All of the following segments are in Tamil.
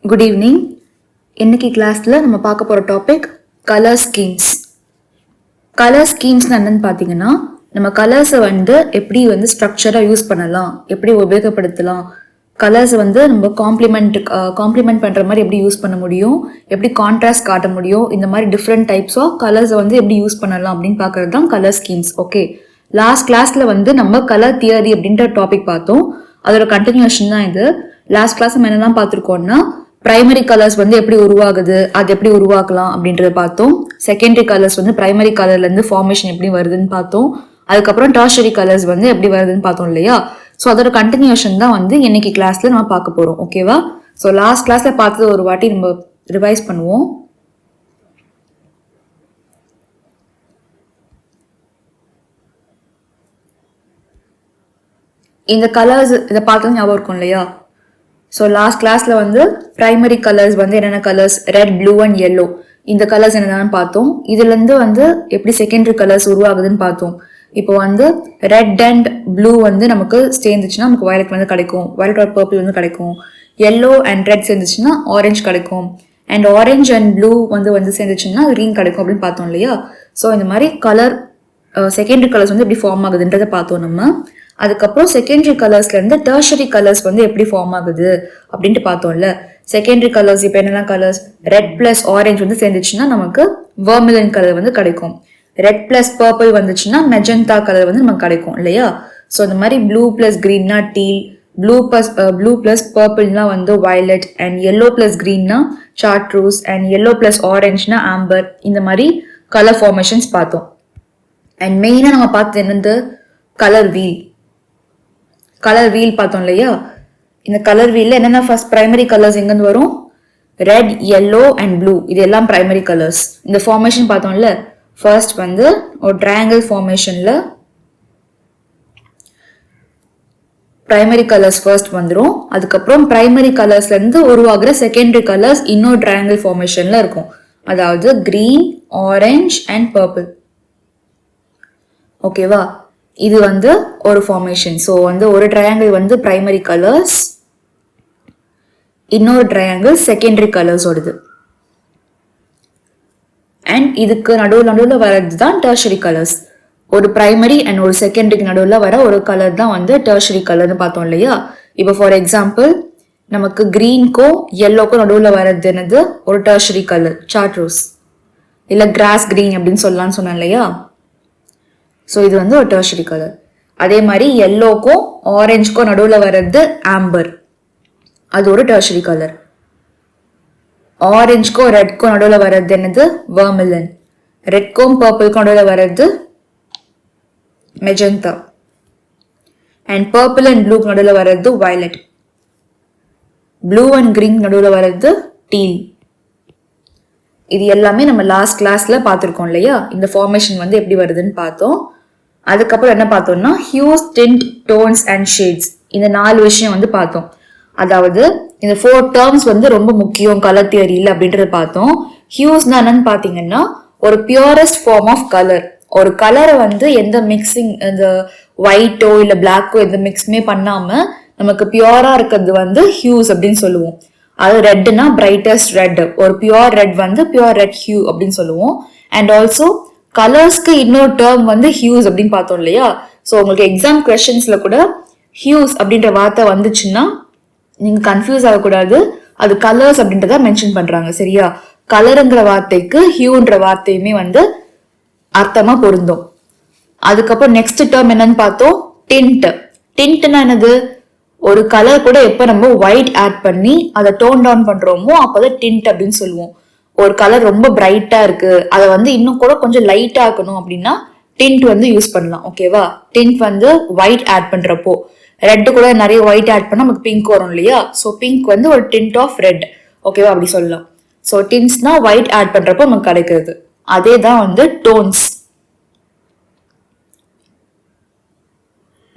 Good evening. இன்னைக்கு கிளாஸில் நம்ம பார்க்க போகிற topic colour schemes. Colour schemes என்னன்னு பார்த்தீங்கன்னா, நம்ம கலர்ஸை எப்படி ஸ்ட்ரக்சராக யூஸ் பண்ணலாம், எப்படி உபயோகப்படுத்தலாம், கலர்ஸை நம்ம காம்ப்ளிமெண்ட் பண்ணுற மாதிரி எப்படி யூஸ் பண்ண முடியும், எப்படி கான்ட்ராஸ்ட் காட்ட முடியும், இந்த மாதிரி டிஃப்ரெண்ட் டைப்ஸ் ஆஃப் கலர்ஸை எப்படி யூஸ் பண்ணலாம் அப்படின்னு பார்க்கறது தான் கலர் ஸ்கீம்ஸ். ஓகே, லாஸ்ட் கிளாஸில் நம்ம கலர் தியரி அப்படின்ற டாபிக் பார்த்தோம். அதோட கண்டினியூஷன் தான் இது. லாஸ்ட் கிளாஸ் நம்ம என்னெல்லாம் பார்த்துருக்கோம்னா, பிரைமரி கலர்ஸ் எப்படி உருவாகுது, அது எப்படி உருவாக்கலாம் அப்படின்றத பார்த்தோம். செகண்டரி கலர்ஸ் பிரைமரி கலர்ல இருந்து ஃபார்மேஷன் எப்படி வருதுன்னு பார்த்தோம். அதுக்கப்புறம் டெர்ஷரி கலர்ஸ் எப்படி வருதுன்னு பார்த்தோம் இல்லையா? ஸோ அதோட கண்டினியூஷன் தான் இன்னைக்கு கிளாஸ்ல நம்ம பார்க்க போறோம். ஓகேவா? ஸோ லாஸ்ட் கிளாஸ்ல பார்த்தது ஒரு வாட்டி நம்ம ரிவைஸ் பண்ணுவோம். இந்த கலர்ஸ் இதை பார்த்தது ஞாபகம் இருக்கும் இல்லையா? ஸோ லாஸ்ட் கிளாஸ்ல பிரைமரி கலர்ஸ் என்னென்ன colours, red, blue and yellow. இந்த கலர்ஸ் என்னென்னு பார்த்தோம். இதுல இருந்து எப்படி செகண்டரி கலர்ஸ் உருவாகுதுன்னு பார்த்தோம். இப்போ ரெட் அண்ட் ப்ளூ நமக்கு சேர்ந்துச்சுன்னா நமக்கு வயலட் கிடைக்கும், வயலட் ஆர் பர்பிள் கிடைக்கும். எல்லோ அண்ட் ரெட் சேர்ந்துச்சுன்னா ஆரஞ்சு கிடைக்கும். அண்ட் ஆரஞ்சு அண்ட் ப்ளூ சேர்ந்துச்சுன்னா கிரீன் கிடைக்கும் அப்படின்னு பார்த்தோம் இல்லையா? ஸோ இந்த மாதிரி கலர் செகண்டரி கலர்ஸ் எப்படி ஃபார்ம் ஆகுதுன்றதை பார்த்தோம் நம்ம. அதுக்கப்புறம் செகண்டரி கலர்ஸ்ல இருந்து டெர்ஷரி கலர்ஸ் எப்படி ஃபார்ம் ஆகுது அப்படின்ட்டு பார்த்தோம்ல. செகண்டரி கலர்ஸ் இப்போ என்னென்ன கலர்ஸ், ரெட் பிளஸ் ஆரஞ்சு சேர்ந்துச்சுன்னா நமக்கு வெர்மிலன் கலர் கிடைக்கும். ரெட் பிளஸ் பர்பிள் வந்துச்சுன்னா மெஜந்தா கலர் நமக்கு கிடைக்கும் இல்லையா? ஸோ இந்த மாதிரி ப்ளூ பிளஸ் கிரீன்னா டீல், ப்ளூ பிளஸ் பர்பிள்னா வயலட், அண்ட் எல்லோ பிளஸ் கிரீன்னா சார்ட்ரூஸ், அண்ட் எல்லோ பிளஸ் ஆரஞ்சுனா ஆம்பர். இந்த மாதிரி கலர் ஃபார்மேஷன்ஸ் பார்த்தோம். அண்ட் மெயினாக நம்ம பார்த்தது என்னது, கலர் வீல். கலர் வீல் பார்த்தோம் இல்லையா? இந்த கலர் வீல்ல என்னென்ன ஃபர்ஸ்ட் பிரைமரி கலர்ஸ் எங்கேருந்து வரும், ரெட், எல்லோ அண்ட் ப்ளூ. இது எல்லாம் பிரைமரி கலர்ஸ். இந்த ஃபார்மேஷன் பார்த்தோம்ல, ஃபர்ஸ்ட் ஒரு ட்ரையாங்கிள் ஃபார்மேஷன்ல பிரைமரி கலர்ஸ் ஃபர்ஸ்ட் வந்துடும். அதுக்கப்புறம் பிரைமரி கலர்ஸ்ல இருந்து உருவாகிற செகண்டரி கலர்ஸ் இன்னொரு ட்ரையாங்கிள் ஃபார்மேஷன்ல இருக்கும். அதாவது கிரீன், ஆரஞ்ச் அண்ட் பர்பிள். ஓகேவா? இது ஒரு ஃபார்மேஷன். ஸோ ஒரு ட்ரையாங்கிள் பிரைமரி கலர்ஸ், இன்னொரு ட்ரையாங்கிள் செகண்டரி கலர்ஸ் ஓடுது. அண்ட் இதுக்கு நடுவில் வர்றது தான் டெர்ஷரி கலர்ஸ். ஒரு பிரைமரி அண்ட் ஒரு செகண்டரிக்கு நடுவில் வர ஒரு கலர் தான் டெர்ஷரி கலர்னு பார்த்தோம் இல்லையா? இப்போ ஃபார் எக்ஸாம்பிள் நமக்கு கிரீனுக்கும் எல்லோக்கும் நடுவில் வர்றது என்னது, ஒரு டெர்ஷரி கலர், சார்ட்ரூஸ் இல்லை கிராஸ் கிரீன் அப்படின்னு சொல்லலாம்னு சொன்னேன் இல்லையா? ஸோ இது ஒரு டெர்ஷரி கலர். அதே மாதிரி எல்லோக்கும் ஆரஞ்சுக்கும் நடுவில் வர்றது ஆம்பர், அது ஒரு டெர்ஷரி கலர். ஆரஞ்சுக்கும் ரெட்க்கும் நடுவில் வர்றது என்னது, வெர்மிலன். ரெட்க்கும் பர்பிள்க்கும் நடுவில் வர்றது மெஜந்தா. அண்ட் பர்பிள் அண்ட் ப்ளூக்கு நடுவில் வர்றது வயலட். ப்ளூ அண்ட் கிரீன் நடுவில் வர்றது டீல். இது எல்லாமே நம்ம லாஸ்ட் கிளாஸ்ல பார்த்துருக்கோம் இல்லையா? இந்த ஃபார்மேஷன் எப்படி வருதுன்னு பார்த்தோம். அதுக்கப்புறம் என்ன பார்த்தோம்னா, hues, tint, tones and shades. இந்த 4 விஷயம் பார்த்தோம். அதாவது இந்த 4 டேர்ம்ஸ் ரொம்ப முக்கியம் கலர் தியரியில் அப்படின்றத பார்த்தோம். ஹியூஸ்னா என்னன்னு பார்த்தீங்கன்னா, ஒரு பியூரஸ்ட் ஃபார்ம் ஆஃப் கலர். ஒரு கலரை எந்த மிக்சிங், இந்த ஒயிட்டோ இல்லை பிளாக்கோ எந்த மிக்ஸுமே பண்ணாம நமக்கு பியூரா இருக்கிறது ஹியூஸ் அப்படின்னு சொல்லுவோம். அது ரெட்னா பிரைட்டஸ்ட் ரெட், ஒரு pure red pure red hue அப்படின்னு சொல்லுவோம். அண்ட் ஆல்சோ கலர்ஸ்க்கு இன்னொரு டேர்ம் ஹியூஸ் அப்படின்னு பார்த்தோம் இல்லையா? ஸோ உங்களுக்கு எக்ஸாம் கொஸ்டின்ஸ்ல கூட ஹியூஸ் அப்படின்ற வார்த்தை வந்துச்சுன்னா நீங்க கன்ஃபியூஸ் ஆகக்கூடாது. அது கலர்ஸ் அப்படின்றத மென்ஷன் பண்றாங்க, சரியா? கலருங்கிற வார்த்தைக்கு ஹியூன்ற வார்த்தையுமே அர்த்தமா பொருந்தும். அதுக்கப்புறம் நெக்ஸ்ட் டேர்ம் என்னன்னு பார்த்தோம், டிண்ட். டிண்ட்னா என்னது, ஒரு கலர் கூட எப்ப நம்ம ஒயிட் ஆட் பண்ணி அதை டோன் டவுன் பண்றோமோ அப்பதான் டிண்ட் அப்படின்னு சொல்லுவோம். ஒரு கலர் ரொம்ப பிரைட்டா இருக்கு, அதை இன்னும் கூட கொஞ்சம் லைட்டா ஆக்கணும் அப்படின்னா டிண்ட் யூஸ் பண்ணலாம். ஓகேவா? டிண்ட் ஒயிட் ஆட் பண்றப்போ, ரெட் கூட நிறைய ஒயிட் ஆட் பண்ணா நமக்கு பிங்க் வரும் இல்லையா? ஸோ பிங்க் ஒரு டிண்ட் ஆஃப் ரெட். ஓகேவா? அப்படி சொல்லலாம். ஸோ டிண்ட்ஸ்னா ஒயிட் ஆட் பண்றப்போ நமக்கு கிடைக்கிறது. அதே தான் டோன்ஸ்.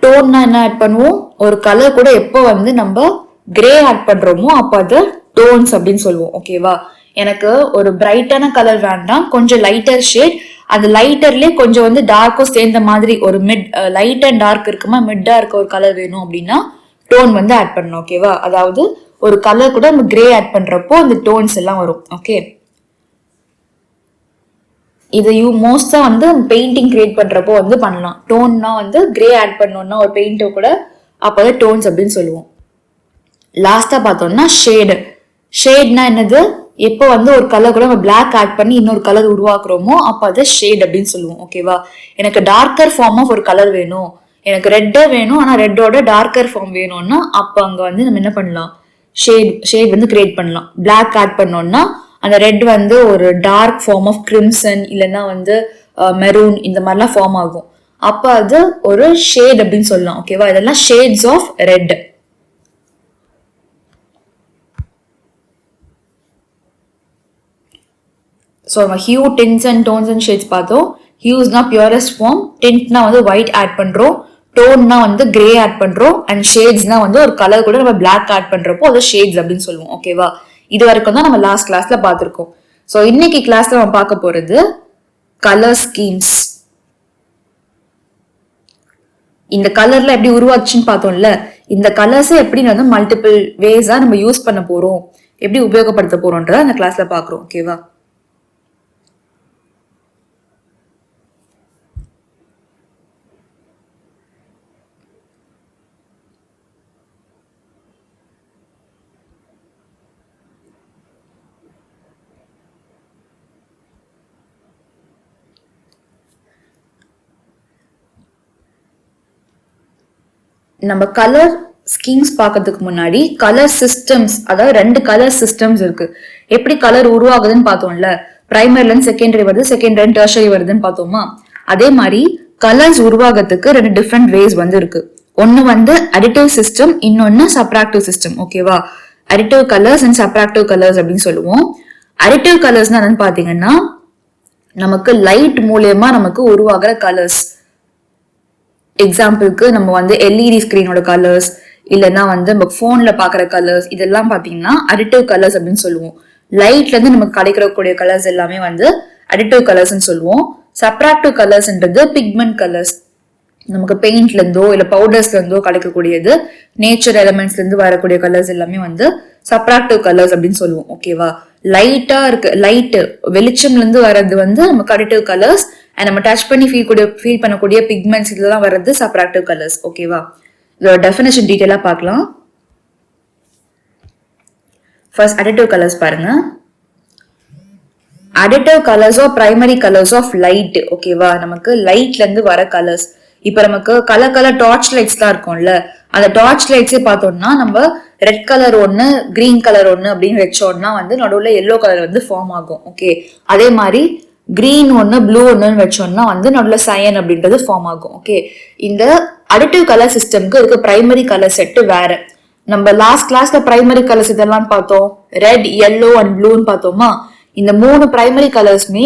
டோன்னா என்ன ஆட் பண்ணுவோம், ஒரு கலர் கூட எப்போ நம்ம கிரே ஆட் பண்றோமோ அப்போ அது டோன்ஸ் அப்படின்னு சொல்லுவோம். ஓகேவா? எனக்கு ஒரு பிரைட்டான கலர் வேண்டாம், கொஞ்சம் லைட்டர் ஷேட், அந்த லைட்டர்லயே கொஞ்சம் டார்க்கும் சேர்ந்த மாதிரி ஒரு மிட், லைட் அண்ட் டார்க் இருக்குமா, மிட்டா இருக்க ஒரு கலர் வேணும் அப்படின்னா டோன் ஆட் பண்ணணும். ஓகேவா? அதாவது ஒரு கலர் கூட நம்ம கிரே ஆட் பண்றப்போ அந்த டோன்ஸ் எல்லாம் வரும். ஓகே, இது மோஸ்டா வந்து பெயிண்டிங் கிரியேட் பண்றப்போ வந்து பண்ணலாம். டோன்னா வந்து கிரே ஆட் பண்ணோம்னா ஒரு பெயிண்டோ கூட அப்போதான் டோன்ஸ் அப்படின்னு சொல்லுவோம். லாஸ்டா பார்த்தோம்னா ஷேடு. ஷேட்னா என்னது? எப்போ வந்து ஒரு கலர் கூட நம்ம பிளாக் ஆட் பண்ணி இன்னொரு கலர் உருவாக்குறோமோ அப்போ அதை ஷேட் அப்படின்னு சொல்லுவோம். ஓகேவா, எனக்கு டார்க்கர் ஃபார்ம் ஆஃப் ஒரு கலர் வேணும், எனக்கு ரெட்டே வேணும் ஆனா ரெட்டோட டார்க்கர் ஃபார்ம் வேணும்னா அப்போ அங்க வந்து நம்ம என்ன பண்ணலாம், ஷேட் வந்து கிரியேட் பண்ணலாம். பிளாக் ஆட் பண்ணோம்னா அந்த ரெட் வந்து ஒரு டார்க் ஃபார்ம் ஆஃப் கிரிம்சன் இல்லைன்னா வந்து மெரூன் இந்த மாதிரிலாம் ஃபார்ம் ஆகும். அப்போ அது ஒரு ஷேட் அப்படின்னு சொல்லலாம். ஓகேவா, இதெல்லாம் ஷேட்ஸ் ஆஃப் ரெட். ஸோ நம்ம hue, tints and tones and shades பார்த்தோம். ஹியூஸ்னா பியூரஸ்ட் ஃபார்ம், டின்ட்னா வந்து ஒயிட் ஆட் பண்றோம், டோன்னா வந்து கிரே ஆட் பண்றோம், அண்ட் ஷேட்ஸ்னா வந்து ஒரு கலர் கூட நம்ம பிளாக் ஆட் பண்றப்போ அது ஷேட்ஸ் அப்படின்னு சொல்லுவோம். ஓகேவா, இது வரைக்கும் தான் நம்ம லாஸ்ட் கிளாஸ்ல பார்த்துருக்கோம். ஸோ இன்னைக்கு கிளாஸ்ல நம்ம பார்க்க போறது கலர் ஸ்கீம்ஸ். இந்த கலர்ல எப்படி உருவாச்சுன்னு பார்த்தோம்ல, இந்த கலர்ஸை எப்படி வந்து மல்டிபிள் வேஸா நம்ம யூஸ் பண்ண போறோம், எப்படி உபயோகப்படுத்த போறோம்ன்றத அந்த கிளாஸ்ல பாக்குறோம். ஓகேவா, நம்ம கலர் ஸ்கீம்ஸ் பார்க்கறதுக்கு முன்னாடி கலர் சிஸ்டம்ஸ், அதாவது 2 கலர் சிஸ்டம்ஸ் இருக்கு. எப்படி கலர் உருவாகுதுன்னு பார்த்தோம்ல, பிரைமரில இருந்து செகண்டரி வருது, செகண்டரி இருந்து டெர்ஷரி வருதுன்னு பார்த்தோமா, அதே மாதிரி கலர்ஸ் உருவாகிறதுக்கு 2 டிஃப்ரெண்ட் வேஸ் வந்து இருக்கு. ஒன்னு வந்து அடிட்டிவ் சிஸ்டம், இன்னொன்னு சப்ராக்டிவ் சிஸ்டம். ஓகேவா, அடிட்டிவ் கலர்ஸ் அண்ட் சப்ராக்டிவ் கலர்ஸ் அப்படின்னு சொல்லுவோம். அடிட்டிவ் கலர்ஸ்னா என்னன்னு பாத்தீங்கன்னா நமக்கு லைட் மூலியமா நமக்கு உருவாகிற கலர்ஸ். எக்ஸாம்பிளுக்கு நம்ம வந்து எல்இடி ஸ்கிரீனோட கலர்ஸ் இல்லைன்னா வந்து நம்ம போன்ல பாக்குற கலர்ஸ், இதெல்லாம் பாத்தீங்கன்னா அடிட்டிவ் கலர்ஸ் அப்படின்னு சொல்லுவோம். லைட்ல இருந்து நமக்கு கிடைக்கக்கூடிய கலர்ஸ் எல்லாமே வந்து அடிட்டிவ் கலர்ஸ் சொல்லுவோம். சப்ராக்டிவ் கலர்ஸ்ன்றது பிக்மெண்ட் கலர்ஸ், நமக்கு பெயிண்ட்ல இருந்தோ இல்ல பவுடர்ஸ்ல இருந்தோ கிடைக்கக்கூடியது, நேச்சர் எலிமெண்ட்ஸ்ல இருந்து வரக்கூடிய கலர்ஸ் எல்லாமே வந்து சப்ராக்டிவ் கலர்ஸ் அப்படின்னு சொல்லுவோம். ஓகேவா, லைட்டா இருக்கு, லைட் வெளிச்சம்ல இருந்து வர்றது வந்து நமக்கு அடிட்டிவ் கலர்ஸ், அண்ட் நம்ம டச் பண்ணி ஃபீல் பண்ணக்கூடிய பிக்மெண்ட்ஸ் இதெல்லாம் வர்றது சப்ராக்டிவ் கலர்ஸ். ஓகேவா, இதோட டெஃபினேஷன் டீடைலா பார்க்கலாம். ஃபர்ஸ்ட் அடிட்டிவ் கலர்ஸ் பாருங்க. Additive colours of primary colours of light. ஓகேவா, நமக்கு லைட்ல இருந்து வர கலர்ஸ். இப்ப நமக்கு கலர் டார்ச் லைட்ஸ் தான் இருக்கும்ல, அந்த டார்ச் லைட்ஸே பார்த்தோம்னா நம்ம ரெட் கலர் ஒன்னு கிரீன் கலர் ஒன்னு அப்படின்னு வச்சோம்னா வந்து நடுவுல எல்லோ கலர் வந்து ஃபார்ம் ஆகும். ஓகே, அதே மாதிரி கிரீன் ஒன்னு ப்ளூ ஒன்னு வச்சோம்னா வந்து நடுவுல சயன் அப்படின்றது ஃபார்ம் ஆகும். ஓகே, இந்த அடிட்டிவ் கலர் சிஸ்டம்க்கு இருக்க பிரைமரி கலர் செட் வேற. நம்ம லாஸ்ட் கிளாஸ்ல பிரைமரி கலர்ஸ் இதெல்லாம் பார்த்தோம், ரெட், எல்லோ அண்ட் ப்ளூன்னு பார்த்தோமா. இந்த 3 பிரைமரி கலர்ஸ்மே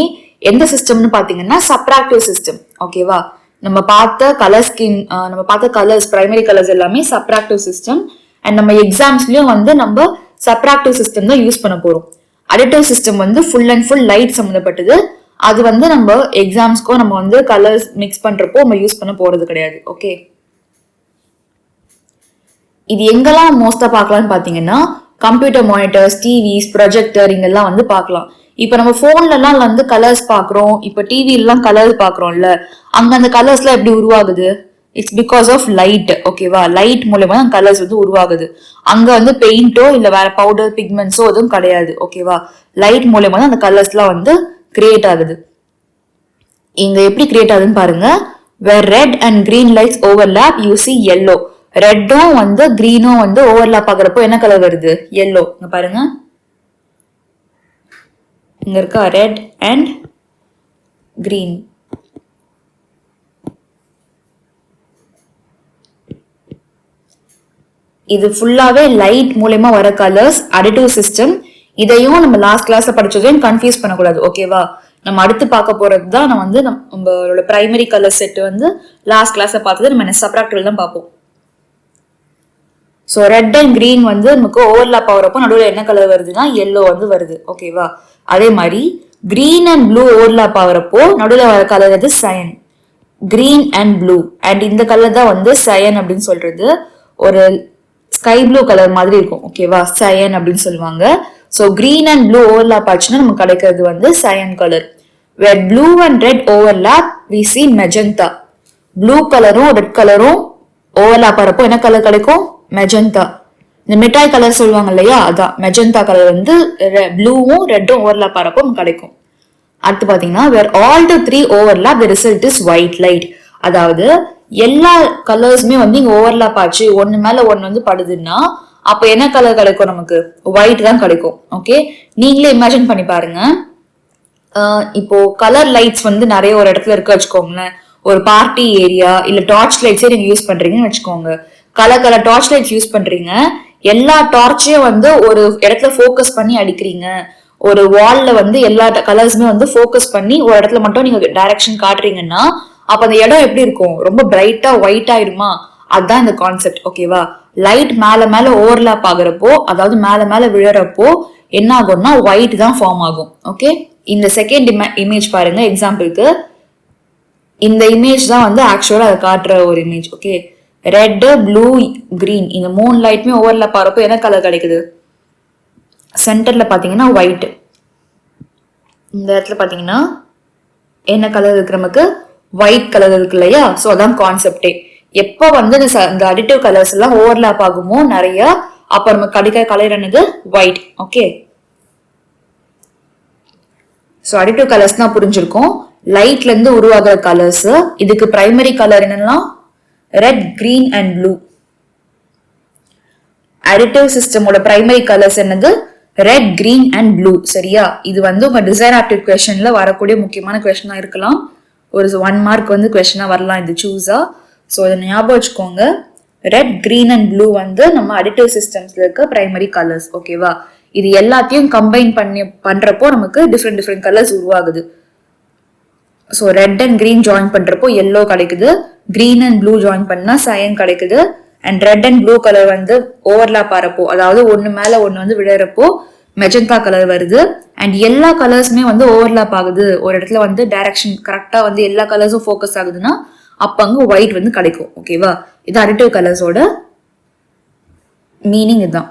எந்த சிஸ்டம்னு பாத்தீங்கன்னா சப்ராக்டிவ் சிஸ்டம். ஓகேவா, நம்ம பார்த்த கலர் ஸ்கீம், நம்ம பார்த்த கலர்ஸ் பிரைமரி கலர்ஸ் எல்லாமே சப்ராக்டிவ் சிஸ்டம். அண்ட் நம்ம எக்ஸாம்ஸ்லயும் வந்து நம்ம சப்ராக்டிவ் சிஸ்டம் தான் யூஸ் பண்ண போறோம். அடிட்டிவ் சிஸ்டம் வந்து ஃபுல் அண்ட் ஃபுல் லைட் சம்மந்தப்பட்டது. அது வந்து நம்ம எக்ஸாம்ஸ்க்கோ நம்ம வந்து கலர்ஸ் மிக்ஸ் பண்றப்போ நம்ம யூஸ் பண்ண போறது கிடையாது. ஓகே, இது எங்கெல்லாம் மோஸ்டா பார்க்கலாம்னு பாத்தீங்கன்னா கம்ப்யூட்டர் மானிட்டர்ஸ், டிவிஸ், ப்ரொஜெக்டர் இங்கெல்லாம் வந்து பார்க்கலாம். இப்ப நம்ம போன்ல எல்லாம் வந்து கலர்ஸ் பாக்குறோம், இப்ப டிவி எல்லாம் கலர்ஸ் பாக்குறோம்ல, அங்க அந்த கலர்ஸ் எல்லாம் எப்படி உருவாகுது? It's because of light. ஓகேவா, லைட் மூலமா தான் கலர்ஸ் வந்து உருவாகுது. அங்க வந்து பெயிண்டோ இல்ல வேற பவுடர் பிக்மெண்ட்ஸோ எதுவும் கிடையாது. ஓகேவா, லைட் மூலமா தான் அந்த கலர்ஸ் எல்லாம் வந்து கிரியேட் ஆகுது. இங்க எப்படி கிரியேட் ஆகுதுன்னு பாருங்க. where red and green lights overlap you see yellow. ரெட்டும் வந்து கிரீனும் வந்து ஓவர்லாப் ஆகுறப்போ என்ன கலர் வருது? yellow. இங்க பாருங்க, இங்க இருக்கா ரெட் அண்ட் கிரீன். இது ஃபுல்லாவே லைட் மூலமா வர கலர்ஸ், அடிட்டிவ் சிஸ்டம். இதையும் நம்ம லாஸ்ட் கிளாஸ்ல படிச்சதையும் கன்ஃபியூஸ் பண்ணக்கூடாது. ஓகேவா, நம்ம அடுத்து பார்க்க போறது தான் நம்ம வந்து நம்மளோட பிரைமரி கலர் செட் வந்து லாஸ்ட் கிளாஸ்ல பார்த்தது நம்ம சப்ராக்டிவ் தான் பார்ப்போம். ஸோ ரெட் அண்ட் கிரீன் வந்து நமக்கு ஓவர்லாப் ஆகிறப்போ நடுவில் என்ன கலர் வருதுன்னா எல்லோ வந்து வருது. ஓகேவா, அதே மாதிரி கிரீன் அண்ட் ப்ளூ ஓவர்லாப் ஆகிறப்போ நடுவில் வர கலர் வந்து Sayan. Green and blue, and இந்த கலர் தான் வந்து சயன் அப்படின்னு சொல்றது. ஒரு ஸ்கை ப்ளூ கலர் மாதிரி இருக்கும். ஓகேவா, சயன் அப்படின்னு சொல்லுவாங்க. So green and blue overlap ஆச்சுன்னா நமக்கு கிடைக்கிறது வந்து cyan colour. Where blue and red overlap we see magenta. Blue கலரும் ரெட் கலரும் ஓவர்லாப் ஆறப்போ என்ன கலர் கிடைக்கும்? மெஜந்தா. இந்த மிட்டாய் கலர் சொல்லுவாங்க இல்லையா, அதான் மெஜந்தா கலர் வந்து ப்ளூவும் ரெட்டும் ஓவர்லாப் ஆறப்போ நமக்கு கிடைக்கும். அடுத்து பாத்தீங்கன்னா where all the three overlap the result is white light. அதாவது எல்லா கலர்ஸுமே வந்து இங்க ஓவர்லாப் ஆச்சு, ஒன்னு மேல ஒன்னு வந்து படுதுன்னா அப்ப என்ன கலர் கிடைக்கும்? நமக்கு ஒயிட் தான் கிடைக்கும். ஓகே, நீங்களே இமேஜின் பண்ணி பாருங்க. இப்போ கலர் லைட்ஸ் வந்து நிறைய ஒரு இடத்துல இருக்கு வச்சுக்கோங்களேன். ஒரு பார்ட்டி ஏரியா இல்ல டார்ச் லைட்ஸே நீங்க யூஸ் பண்றீங்கன்னு வச்சுக்கோங்க. கலர் டார்ச் லைட்ஸ் யூஸ் பண்றீங்க. எல்லா டார்ச்சையும் வந்து ஒரு இடத்துல ஃபோக்கஸ் பண்ணி அடிக்கிறீங்க. ஒரு வால்ல வந்து எல்லா கலர்ஸுமே வந்து ஃபோக்கஸ் பண்ணி ஒரு இடத்துல மட்டும் நீங்க டைரக்ஷன் காட்டுறீங்கன்னா அப்ப அந்த இடம் எப்படி இருக்கும்? ரொம்ப பிரைட்டா ஒயிட் ஆயிருமா? அதுதான் இந்த கான்செப்ட். ஓகேவா, லைட் மேல மேல ஓவர்லாப் ஆகுறப்போ, அதாவது மேல மேல விழறப்போ என்ன ஆகும்னா ஒயிட் தான் ஃபார்ம் ஆகும். ஓகே, இந்த செகண்ட் இமேஜ் பாருங்க. எக்ஸாம்பிளுக்கு இந்த இமேஜ் தான் வந்து ஆக்சுவலா அதை காட்டுற ஒரு image. Okay, red blue green இந்த 3 லைட்டுமே ஓவர்லாப் ஆகிறப்போ என்ன கலர் கிடைக்குது? சென்டர்ல பாத்தீங்கன்னா ஒயிட். இந்த இடத்துல பாத்தீங்கன்னா என்ன கலர் இருக்கு? நமக்கு ஒயிட் கலர் இருக்கு இல்லையா? சோ அதான் கான்செப்டே. எப்போ வந்து இந்த அடிட்டிவ் கலர்ஸ் எல்லாம் ஓவர்லாப் ஆகுமோ நிறைய, அப்ப நமக்கு கிடைக்கிற கலர் என்னது? White. Okay, so additive colours தான் புரிஞ்சிருக்கும். லைட்ல இருந்து உருவாகிற கலர்ஸ். இதுக்கு பிரைமரி கலர் என்னன்னா red, green and blue. Additive சிஸ்டமோட பிரைமரி கலர்ஸ் என்னது? Red, green and blue. சரியா, இது வந்து உங்க டிசைன் ஆப்டிவ் கொஸ்டின்ல வரக்கூடிய முக்கியமான கொஸ்டினா இருக்கலாம். ஒரு 1 மார்க் வந்து கொஸ்டினா வரலாம் இது சூஸா. ஸோ இதை ஞாபகம் வச்சுக்கோங்க. ரெட், கிரீன் அண்ட் ப்ளூ வந்து நம்ம அடிட்டிவ் சிஸ்டம்ஸ்ல இருக்க பிரைமரி கலர்ஸ். ஓகேவா, இது எல்லாத்தையும் கம்பைன் பண்றப்போ நமக்கு டிஃப்ரெண்ட் கலர்ஸ் உருவாகுது. So red and green join பண்றப்போ எல்லோ கிடைக்குது. கிரீன் அண்ட் ப்ளூ ஜாயின் பண்ணா சயன் கிடைக்குது. And red and blue colour வந்து ஓவர்லாப் ஆறப்போ, அதாவது ஒன்னு மேல ஒன்னு வந்து விழறப்போ மெஜந்தா கலர் வருது. அண்ட் எல்லா கலர்ஸுமே வந்து ஓவர்லாப் ஆகுது, ஒரு இடத்துல வந்து டைரக்ஷன் கரெக்டா வந்து எல்லா கலர்ஸும் ஃபோக்கஸ் ஆகுதுன்னா அப்ப அங்க ஒயிட் வந்து கிடைக்கும். ஓகேவா, இது அடிட்டிவ் கலர்ஸோட மீனிங். இதுதான்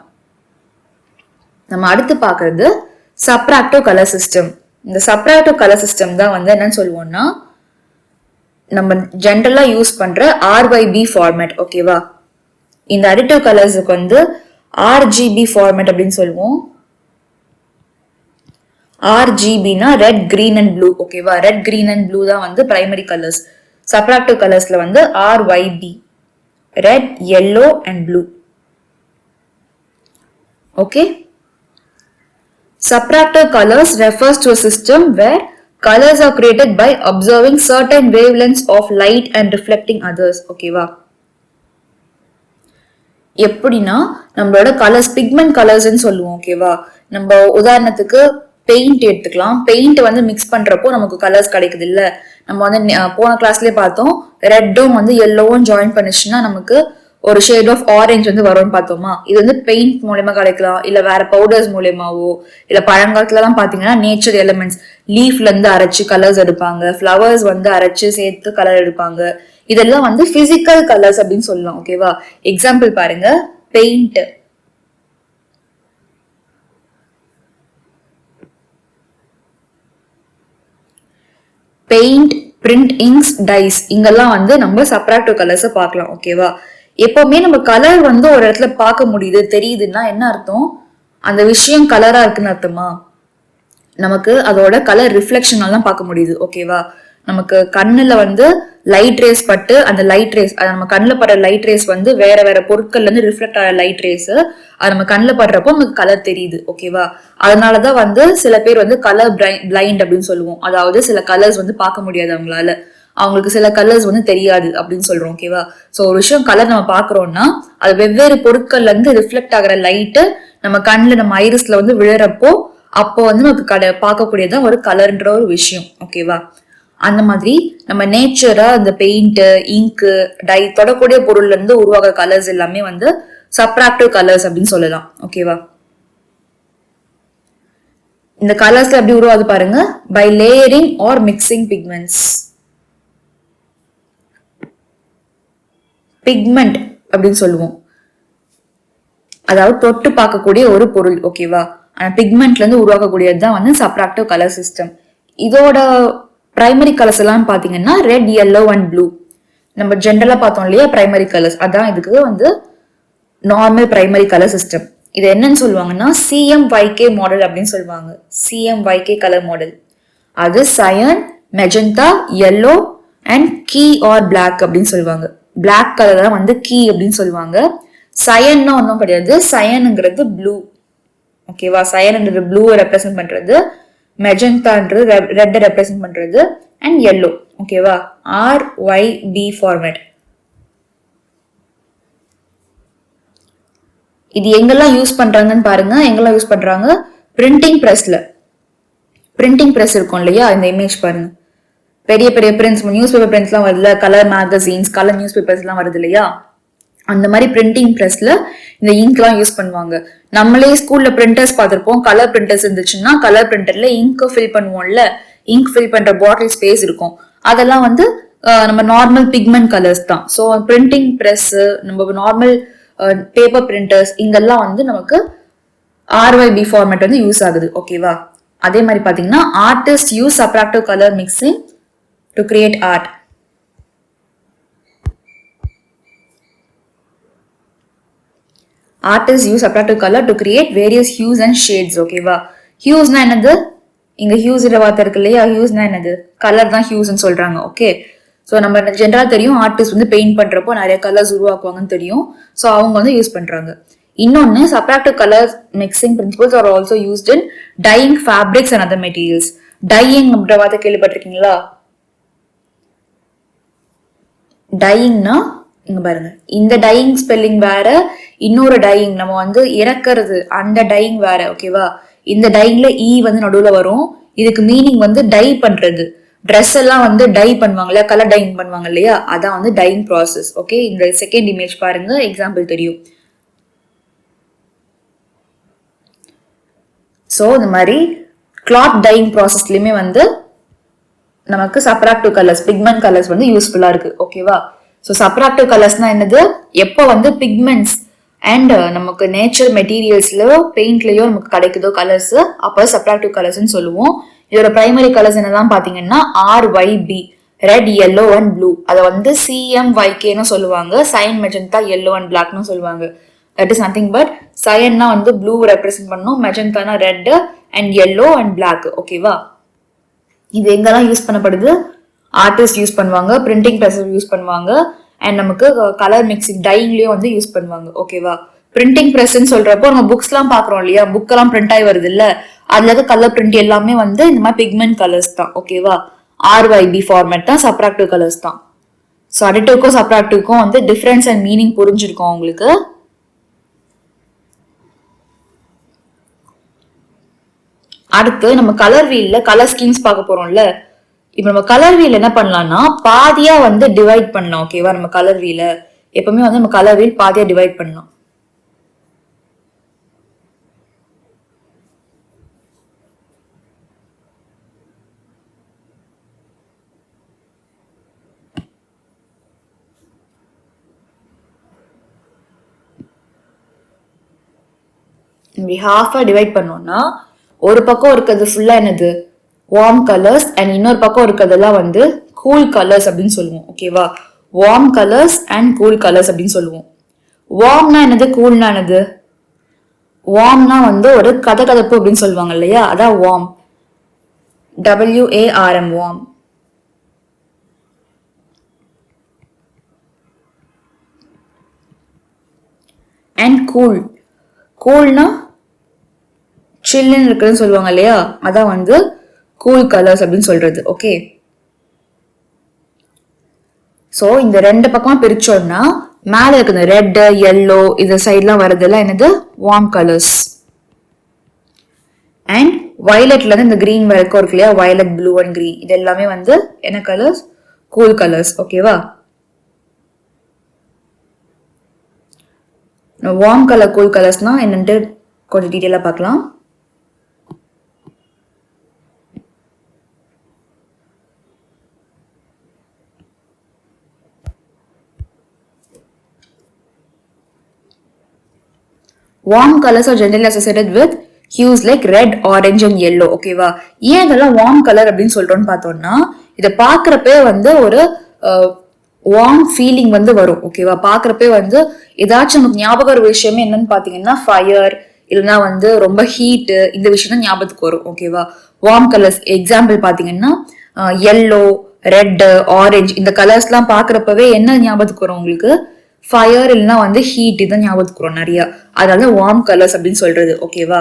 நம்ம அடுத்து பாக்குறது சப்ராக்டிவ் கலர் சிஸ்டம். இந்த சப்ராக்டிவ் கலர் சிஸ்டம் தான் வந்து என்னன்னு சொல்லுவோம்னா நம்ம ஜென்ரலா யூஸ் பண்ற RYB ஃபார்மேட். ஓகேவா, இந்த அடிட்டிவ் கலர்ஸுக்கு வந்து RGB ஃபார்மேட் அப்படின்னு சொல்லுவோம். RGBனா ரெட், கிரீன் அண்ட் ப்ளூ. ஓகேவா, ரெட், கிரீன் அண்ட் ப்ளூ தான் வந்து பிரைமரி கலர்ஸ். சப்ராக்டிவ் கலர்ஸ்ல வந்து RYB, red, yellow and blue. Okay, subtractive colours refers to a system where colors are created by observing certain wavelengths of light and reflecting others. ஓகேவா, எப்படின்னா நம்மளோட கலர்ஸ் பிக்மெண்ட் கலர்ஸ்ன்னு சொல்லுவோம். ஓகேவா, நம்ம உதாரணத்துக்கு பெயிண்ட் எடுத்துக்கலாம். பெயிண்ட் வந்து மிக்ஸ் பண்றப்போ நமக்கு கலர்ஸ் கிடைக்குது இல்ல. நம்ம வந்து போன கிளாஸ்லயே பார்த்தோம், ரெட்டும் வந்து எல்லோவும் ஜாயின் பண்ணிச்சுன்னா நமக்கு ஒரு ஷேட் ஆஃப் ஆரஞ்சு வந்து வரும்னு பார்த்தோமா. இது வந்து பெயிண்ட் மூலயமா கிடைக்கலாம், இல்ல வேற பவுடர்ஸ் மூலயமாவோ, இல்ல பழங்காலத்துல எல்லாம் பாத்தீங்கன்னா நேச்சர் எலிமெண்ட்ஸ் லீஃப்ல இருந்து அரைச்சு கலர்ஸ் எடுப்பாங்க, ஃபிளவர்ஸ் வந்து அரைச்சு சேர்த்து கலர் எடுப்பாங்க. இதெல்லாம் வந்து பிசிக்கல் கலர்ஸ் அப்படின்னு சொல்லலாம். ஓகேவா, எக்ஸாம்பிள் பாருங்க. Paint, paint, print, inks, dyes, இங்கெல்லாம் வந்து நம்ம சப்ராக்டிவ் கலர்ஸ் பார்க்கலாம். ஓகேவா, எப்பவுமே நம்ம கலர் வந்து ஒரு இடத்துல பார்க்க முடியுது தெரியுதுன்னா என்ன அர்த்தம்? அந்த விஷயம் கலரா இருக்குன்னு அர்த்தமா? நமக்கு அதோட கலர் ரிஃப்ளெக்ஷனால தான் பார்க்க முடியுது. ஓகேவா, நமக்கு கண்ணுல வந்து லைட் ரேஸ் பட்டு அந்த லைட் ரேஸ், அது நம்ம கண்ணுல படுற லைட் ரேஸ் வந்து வேற வேற பொருட்கள்ல இருந்து ரிஃப்ளெக்ட் ஆகிற லைட் ரேஸ், அது நம்ம கண்ணுல படுறப்போ நமக்கு கலர் தெரியுது. ஓகேவா, அதனாலதான் வந்து சில பேர் வந்து கலர் பிளைண்ட் அப்படின்னு சொல்லுவோம். அதாவது சில கலர்ஸ் வந்து பார்க்க முடியாது அவங்களால, அவங்களுக்கு சில கலர்ஸ் வந்து தெரியாது அப்படின்னு சொல்றோம். ஓகேவா, சோ ஒரு விஷயம் கலர் நம்ம பாக்குறோம்னா அது வெவ்வேறு பொருட்கள்ல இருந்து ரிஃப்ளெக்ட் ஆகிற லைட்டு நம்ம கண்ணுல நம்ம ஐரிஸ்ல வந்து விழுறப்போ அப்போ வந்து நமக்கு பார்க்கக்கூடியதான் ஒரு கலர்ன்ற ஒரு விஷயம். ஓகேவா, அந்த மாதிரி நம்ம நேச்சரா இந்த பெயிண்ட், இங்கு, டை தொடக்கூடிய பொருள்ல இருந்து உருவாக கலர்ஸ் எல்லாமே வந்து சப்ராக்டிவ் கலர்ஸ் அப்படின்னு சொல்லலாம். ஓகேவா, இந்த கலர்ஸ்ல எப்படி உருவாது பாருங்க. By layering or mixing pigments. Pigment அப்படின்னு சொல்லுவோம். அதாவது தொட்டு பார்க்கக்கூடிய ஒரு பொருள். ஓகேவா? பிக்மெண்ட்ல இருந்து உருவாக்கக்கூடியது தான் வந்து சப்ராக்டிவ் கலர் சிஸ்டம். இதோட பிரைமரி கலர்ஸ் எல்லாம் பாத்தீங்கன்னா ரெட், yellow அண்ட் ப்ளூ. நம்ம ஜென்ரலா பார்த்தோம் இல்லையா பிரைமரி கலர்ஸ், அதான் இதுக்கு வந்து நார்மல் பிரைமரி கலர் சிஸ்டம். இது என்னன்னு சொல்லுவாங்கன்னா CMYK மாடல் அப்படின்னு சொல்லுவாங்க. CMYK colour model. அது cyan, magenta, yellow and key or black அப்படின்னு சொல்லுவாங்க. பிளாக் கலர் தான் வந்து கீ அப்படின்னு சொல்லுவாங்க. சயன்னா ஒன்றும் கிடையாது. சயனுங்கிறது ப்ளூ. ஓகேவா? சயன்ன்றது ப்ளூவை ரெப்ரசென்ட் பண்றது, மெஜந்தான்றது ரெட்டை ரெப்ரசென்ட் பண்றது அண்ட் yellow. ஓகேவா? RYB format. இது எங்கெல்லாம் யூஸ் பண்றாங்கன்னு பாருங்க. எங்கெல்லாம் யூஸ் பண்றாங்க? பிரிண்டிங் பிரஸ்ல. பிரிண்டிங் பிரஸ் இருக்கும் இல்லையா? இந்த இமேஜ் பாருங்க. பெரிய பெரிய பிரிண்ட்ஸ், நியூஸ் பேப்பர் பிரிண்ட்ஸ் எல்லாம் வருதுல, colour magazines, colour news papers எல்லாம் வருது இல்லையா? அந்த மாதிரி பிரிண்டிங் பிரஸ்ல இந்த இங்க் எல்லாம் யூஸ் பண்ணுவாங்க. நம்மளே ஸ்கூல்ல பிரிண்டர்ஸ் பார்த்திருப்போம். கலர் பிரிண்டர்ஸ் இருந்துச்சுன்னா கலர் பிரிண்டர்ல இங்க் ஃபில் பண்ணுவோம்ல, இங்க் ஃபில் பண்ற பாட்டில் ஸ்பேஸ் இருக்கும். அதெல்லாம் வந்து நம்ம நார்மல் பிக்மெண்ட் கலர்ஸ் தான். ஸோ பிரிண்டிங் பிரஸ், நம்ம நார்மல் பேப்பர் பிரிண்டர்ஸ், இங்கெல்லாம் வந்து நமக்கு RYB ஃபார்மேட் வந்து யூஸ் ஆகுது. ஓகேவா? அதே மாதிரி பாத்தீங்கன்னா artist use subtractive colour mixing to create art. Artist use subtractive colour to create various hues and shades. ஓகேவா? ஹியூஸ்னா என்னது? இங்க ஹியூஸ் வார்த்தை இருக்கு இல்லையா? ஹியூஸ்னா என்னது? கலர் தான் ஹியூஸ்ன்னு சொல்றாங்க. ஓகே. ஸோ நம்ம ஜென்ரலா தெரியும் ஆர்டிஸ்ட் வந்து பெயிண்ட் பண்றப்போ நிறைய கலர்ஸ் உருவாக்குவாங்கன்னு தெரியும். ஸோ அவங்க வந்து யூஸ் பண்றாங்க. இன்னொன்னு, subtractive colour mixing principles are also used in dyeing fabrics and other materials. Dyeing அப்படின்ற வார்த்தை கேள்விப்பட்டிருக்கீங்களா? டையிங்னா இங்க பாருங்க, இந்த டையிங் ஸ்பெல்லிங் வேற, இன்னொரு டையிங் நம்ம வந்து இறக்குறது அந்த டையிங் வேற. ஓகேவா? இந்த டையிங்ல வந்து நடுவுல வரும். இதுக்கு மீனிங் வந்து டை பண்றது. ட்ரெஸ் எல்லாம் வந்து டை பண்ணுவாங்க, கலர் டைங் பண்ணுவாங்க இல்லையா? அதான் வந்து டையிங் ப்ராசஸ். ஓகே. இந்த செகண்ட் இமேஜ் பாருங்க, எக்ஸாம்பிள் தெரியும். ஸோ இந்த மாதிரி கிளாத் டையிங் ப்ராசஸ்லயுமே வந்து நமக்கு சப்ராக்டிவ் கலர்ஸ், பிக்மெண்ட் கலர்ஸ் வந்து யூஸ்ஃபுல்லா இருக்கு. ஓகேவா? ஸோ சப்ராக்டிவ் கலர்ஸ்னா என்னது? எப்போ வந்து பிக்மெண்ட்ஸ் அண்ட் நமக்கு நேச்சர் மெட்டீரியல்ஸ்லயோ பெயிண்ட்லயோ நமக்கு கிடைக்குதோ கலர்ஸ், அப்போ சப்ராக்டிவ் கலர்ஸ்ன்னு சொல்லுவோம். இதோட பிரைமரி கலர்ஸ் என்னெல்லாம் பாத்தீங்கன்னா RYB, red, yellow and blue. அதை வந்து CMYKன்னு சொல்லுவாங்க. சயன், மெஜந்தா, yellow அண்ட் பிளாக்னு சொல்லுவாங்க. தட் இஸ் நத்திங் பட் சயன்னா வந்து ப்ளூ ரெப்ரசென்ட் பண்ணும், மெஜந்தானா red and yellow and black. ஓகேவா? இது எங்கெல்லாம் யூஸ் பண்ணப்படுது? ஆர்டிஸ்ட் யூஸ் பண்ணுவாங்க, பிரிண்டிங் பிரஸ் யூஸ் பண்ணுவாங்க, அண்ட் நமக்கு கலர் மிக்சிங் டையிங்லயும் வந்து யூஸ் பண்ணுவாங்க. ஓகேவா? பிரிண்டிங் பிரஸ்ன்னு சொல்றப்போ நம்ம புக்ஸ் எல்லாம் பாக்குறோம் இல்லையா? புக் எல்லாம் பிரிண்ட் ஆகி வருது இல்ல, அதுல இருக்க கலர் பிரிண்ட் எல்லாமே வந்து இந்த மாதிரி பிக்மெண்ட் கலர்ஸ் தான். ஓகேவா? RYB ஃபார்மேட் தான், சப்ராக்டிவ் கலர்ஸ் தான். ஸோ அடிட்டிவ்க்கும் சப்ராக்டிவ்க்கும் வந்து டிஃபரன்ஸ் அண்ட் மீனிங் புரிஞ்சிருக்கும் உங்களுக்கு. அடுத்து நம்ம கலர் வீல்ல கலர் ஸ்கீம்ஸ் பார்க்க போறோம்ல. இப்ப நம்ம கலர் வீல் என்ன பண்ணலாம்னா பாதியா வந்து டிவைட் பண்ணலாம். ஓகேவா? நம்ம கலர் வீல எப்பவுமே வந்து நம்ம கலர் வீல் பாதியா டிவைட் பண்ணலாம். இப்படி ஹாஃபா டிவைட் பண்ணோம்னா ஒரு பக்கம் இருக்கிறது ஃபுல்லா என்னது? வார்ம் கலர்ஸ் அண்ட் இன்னொரு பக்கம் இருக்கிறதெல்லாம் வந்து கூல் கலர்ஸ் அப்படின்னு சொல்லுவோம். ஓகேவா? Warm colours and cool colours அப்படின்னு சொல்லுவோம். வார்ம்னா என்னது? கூல்னா என்னது? வார்ம்னா வந்து ஒரு கதகதப்பு அப்படின்னு சொல்லுவாங்க இல்லையா? அதான் warm. WARM, warm. And cool, கூல்னா சில்லுன்னு இருக்குன்னு சொல்லுவாங்க இல்லையா? அதான் வந்து கூல் கலர்ஸ் அப்படின்னு சொல்றது. ஓகே. சோ இந்த ரெண்டு பக்கமா பிரிச்சோம்னா மேல இருக்குது ரெட், yellow, இந்த சைட்லாம் வரதெல்லாம் என்னது? Warm colours. அண்ட் வயலட்ல இருந்து இந்த கிரீன் வரைக்கும் இருக்கு இல்லையா? வயலட், ப்ளூ அண்ட் கிரீன், இது எல்லாமே வந்து என்ன கலர்ஸ்? Cool colours. ஓகேவா? வார்ம் கலர், கூல் கலர்ஸ்னா என்னன்ட்டு கொஞ்சம் டீட்டெயிலா பார்க்கலாம். Warm colours are generally associated with hues like red, orange and yellow. ஓகேவா? ஏன் இதெல்லாம் வார்ம் கலர் அப்படின்னு சொல்றோம்னு பார்த்தோம்னா இதை பாக்குறப்பே வந்து ஒரு வார்ம் ஃபீலிங் வந்து வரும். ஓகேவா? பாக்குறப்பே வந்து ஏதாச்சும் நமக்கு ஞாபகம் ஒரு விஷயமே என்னன்னு பாத்தீங்கன்னா ஃபயர் இல்லைன்னா வந்து ரொம்ப ஹீட், இந்த விஷயம் தான் ஞாபகத்துக்கு வரும். ஓகேவா? வார்ம் கலர்ஸ் எக்ஸாம்பிள் பாத்தீங்கன்னா எல்லோ, ரெட், ஆரஞ்ச் இந்த கலர்ஸ் எல்லாம் பாக்குறப்பவே என்ன ஞாபகத்துக்கு வரும் உங்களுக்கு? ஃபயர் இல்லைன்னா வந்து ஹீட் இதான் ஞாபகத்துக்கு வரும் நிறைய. அதனால வார்ம் கலர்ஸ் அப்படின்னு சொல்றது. ஓகேவா?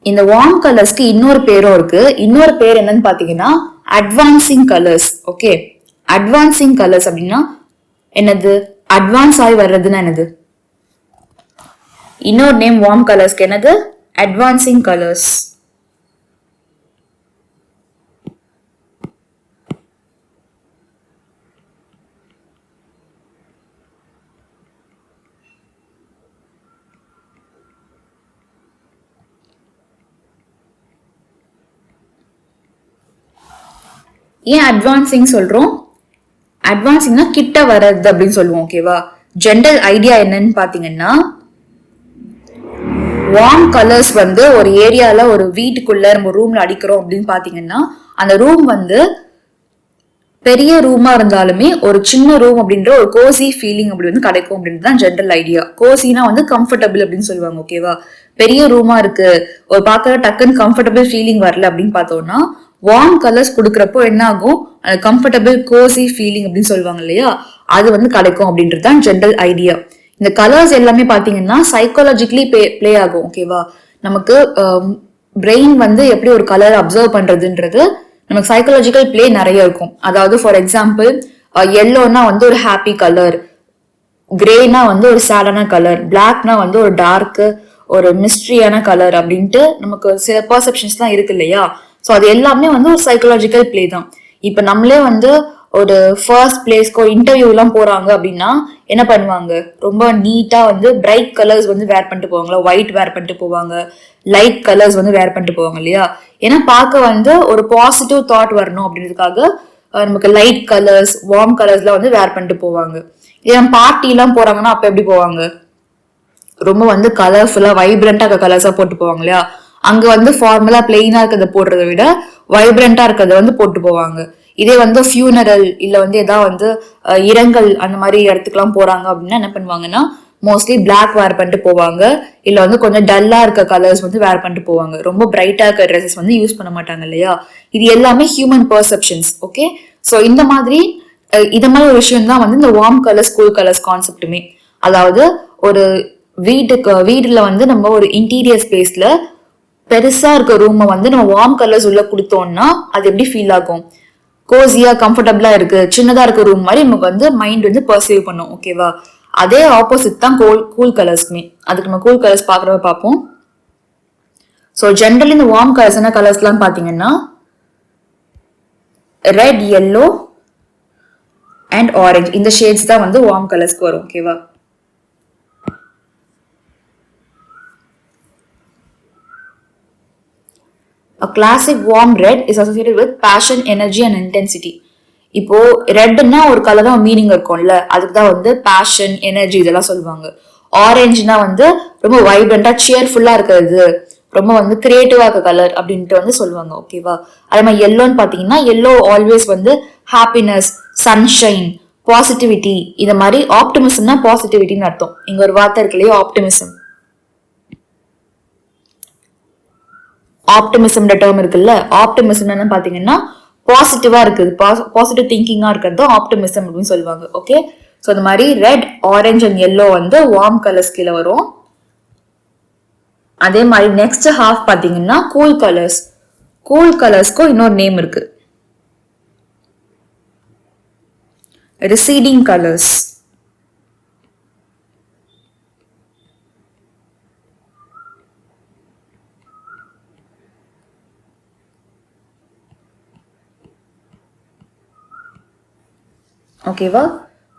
இந்த வார்ம் கலர்ஸ்க்கு இன்னொரு பேரும் இருக்கு. இன்னொரு பேர் என்னன்னு பாத்தீங்கன்னா advancing colours. Okay, advancing colours அப்படின்னா என்னது? அட்வான்ஸ் ஆகி வர்றதுன்னா என்னது? இன்னொரு நேம் வார்ம் கலர்ஸ்க்கு என்னது? Advancing colours. ஏன் அட்வான்சிங் சொல்றோம்? அட்வான்சிங்னா கிட்ட வர்றது அப்படின்னு சொல்லுவோம். ஓகேவா? ஜென்ரல் ஐடியா என்னன்னு பாத்தீங்கன்னா வார்ம் கலர்ஸ் வந்து ஒரு ஏரியால ஒரு வீட்டுக்குள்ள நம்ம ரூம்ல அடிக்கிறோம் அப்படின்னு பாத்தீங்கன்னா அந்த ரூம் வந்து பெரிய ரூமா இருந்தாலுமே ஒரு சின்ன ரூம் அப்படின்ற ஒரு கோசி ஃபீலிங் அப்படி வந்து கிடைக்கும் அப்படின்றது தான் ஜென்ரல் ஐடியா. கோசினா வந்து கம்ஃபர்டபிள் அப்படின்னு சொல்லுவாங்க. ஓகேவா? பெரிய ரூமா இருக்கு, ஒரு பார்க்கற டக்குன்னு கம்ஃபர்டபிள் ஃபீலிங் வரல அப்படின்னு பார்த்தோம்னா வார்ம் கலர்ஸ் கொடுக்குறப்போ என்ன ஆகும்? கம்ஃபர்டபிள் கோசி ஃபீலிங் அப்படின்னு சொல்லுவாங்க இல்லையா, அது வந்து கிடைக்கும் அப்படின்றது தான் ஜென்ரல் ஐடியா. இந்த கலர்ஸ் எல்லாமே பாத்தீங்கன்னா சைக்காலஜிக்கலி பிளே ஆகும். ஓகேவா? நமக்கு பிரெயின் வந்து எப்படி ஒரு கலர் அப்சர்வ் பண்றதுன்றது நமக்கு சைக்காலஜிக்கல் பிளே நிறைய இருக்கும். அதாவது ஃபார் எக்ஸாம்பிள் எல்லோனா வந்து ஒரு ஹாப்பி கலர், கிரேனா வந்து ஒரு சேடான கலர், பிளாக்னா வந்து ஒரு டார்க் ஒரு மிஸ்ட்ரியான கலர் அப்படின்ட்டு நமக்கு சில பர்செப்ஷன்ஸ் தான் இருக்கு இல்லையா. ஸோ அது எல்லாமே வந்து ஒரு சைக்காலஜிக்கல் பிளே தான். இப்ப நம்மளே வந்து ஒரு ஃபர்ஸ்ட் பிளேஸ்க்கோ இன்டர்வியூ எல்லாம் போறாங்க அப்படின்னா என்ன பண்ணுவாங்க? ரொம்ப நீட்டா வந்து பிரைட் கலர்ஸ் வந்து வேர் பண்ணிட்டு போவாங்களா, ஒயிட் வேர் பண்ணிட்டு போவாங்க, லைட் கலர்ஸ் வந்து வேர் பண்ணிட்டு போவாங்க இல்லையா. ஏன்னா பார்க்க வந்து ஒரு பாசிட்டிவ் தாட் வரணும் அப்படின்றதுக்காக நமக்கு லைட் கலர்ஸ், வார்ம் கலர்ஸ்லாம் வந்து வேர் பண்ணிட்டு போவாங்க. ஏன் பார்ட்டி எல்லாம் போறாங்கன்னா அப்ப எப்படி போவாங்க? ரொம்ப வந்து கலர்ஃபுல்லா வைப்ரண்டா இருக்க கலர்ஸா போட்டு போவாங்க இல்லையா. அங்க வந்து ஃபார்மலா பிளெயினா இருக்கிறத போடுறத விட வைப்ரண்டா இருக்கிறத வந்து போட்டு போவாங்க. இதே வந்து ஃபியூனரல் இல்ல வந்து ஏதாவது வந்து இரங்கல் அந்த மாதிரி இடத்துக்குலாம் போறாங்க அப்படின்னா என்ன பண்ணுவாங்கன்னா மோஸ்ட்லி பிளாக் வேர் பண்ணிட்டு போவாங்க, இல்ல வந்து கொஞ்சம் டல்லா இருக்க கலர்ஸ் வந்து வேர் பண்ணிட்டு போவாங்க. ரொம்ப பிரைட்டா இருக்க ட்ரெஸ்ஸஸ் வந்து யூஸ் பண்ண மாட்டாங்க இல்லையா. இது எல்லாமே ஹியூமன் பர்செப்ஷன்ஸ். ஓகே, ஸோ இந்த மாதிரி ஒரு விஷயம் தான் வந்து இந்த வார்ம் கலர்ஸ், கூல் கலர்ஸ் கான்செப்டுமே. அதாவது ஒரு வீடுல வந்து நம்ம ஒரு இன்டீரியர் ஸ்பேஸ்ல பெருசா இருக்க ரூமை வந்து நம்ம வார்ம் கலர்ஸ் உள்ள கொடுத்தோம்னா அது எப்படி ஃபீல் ஆகும்? கோசியா கம்ஃபர்டபுளா இருக்கு, சின்னதா இருக்க ரூம் மாதிரி நமக்கு வந்து மைண்ட் வந்து பர்சீவ் பண்ணும். ஓகேவா? அதே ஆப்போசிட் தான் கூல் கலர்ஸ்மே. அதுக்கு நம்ம கூல் கலர்ஸ் பாக்குறத பார்ப்போம். ஸோ ஜென்ரலி இந்த வார்ம் கலர்ஸ் என்ன கலர்ஸ் எல்லாம் பாத்தீங்கன்னா ரெட், எல்லோ அண்ட் ஆரஞ்ச் இந்த ஷேட்ஸ் தான் வந்து வார்ம் கலர்ஸ்க்கு வரும். ஓகேவா? A classic warm red is associated with passion, energy and intensity. இப்போ ரெட்னா ஒரு கலரா மீனிங் இருக்கும்ல, அதுக்கு தான் வந்து பேஷன், எனர்ஜி இதெல்லாம் சொல்லுவாங்க. ஆரஞ்சுனா வந்து ரொம்ப வைப்ரண்டா சியர்ஃபுல்லா இருக்கிறது, ரொம்ப வந்து கிரியேட்டிவா இருக்க கலர் அப்படின்ட்டு வந்து சொல்லுவாங்க. ஓகேவா? அதே மாதிரி எல்லோன்னு பாத்தீங்கன்னா எல்லோ ஆல்வேஸ் வந்து ஹாப்பினஸ், சன்ஷைன், பாசிட்டிவிட்டி, இந்த மாதிரி ஆப்டிமிசம்னா பாசிட்டிவிட்டின்னு அர்த்தம். இங்க ஒரு வார்த்தை இருக்கு இல்லையா, ஆப்டிமிசம். ஆப்டிமிசம் டேர்ம் இருக்குல்ல, ஆப்டிமிசம் என்ன பாத்தீங்கன்னா பாசிட்டிவா இருக்குது, பாசிட்டிவ் திங்கிங்கா இருக்கிறது ஆப்டிமிசம் அப்படின்னு சொல்லுவாங்க. ஓகே, ஸோ இந்த மாதிரி ரெட், ஆரஞ்ச் அண்ட் எல்லோ வந்து வார்ம் கலர்ஸ் கீழே வரும். அதே மாதிரி நெக்ஸ்ட் ஹாஃப் பாத்தீங்கன்னா கூல் கலர்ஸ். கூல் கலர்ஸ்க்கும் இன்னொரு நேம் இருக்கு, ரிசீடிங் கலர்ஸ். ஓகேவா?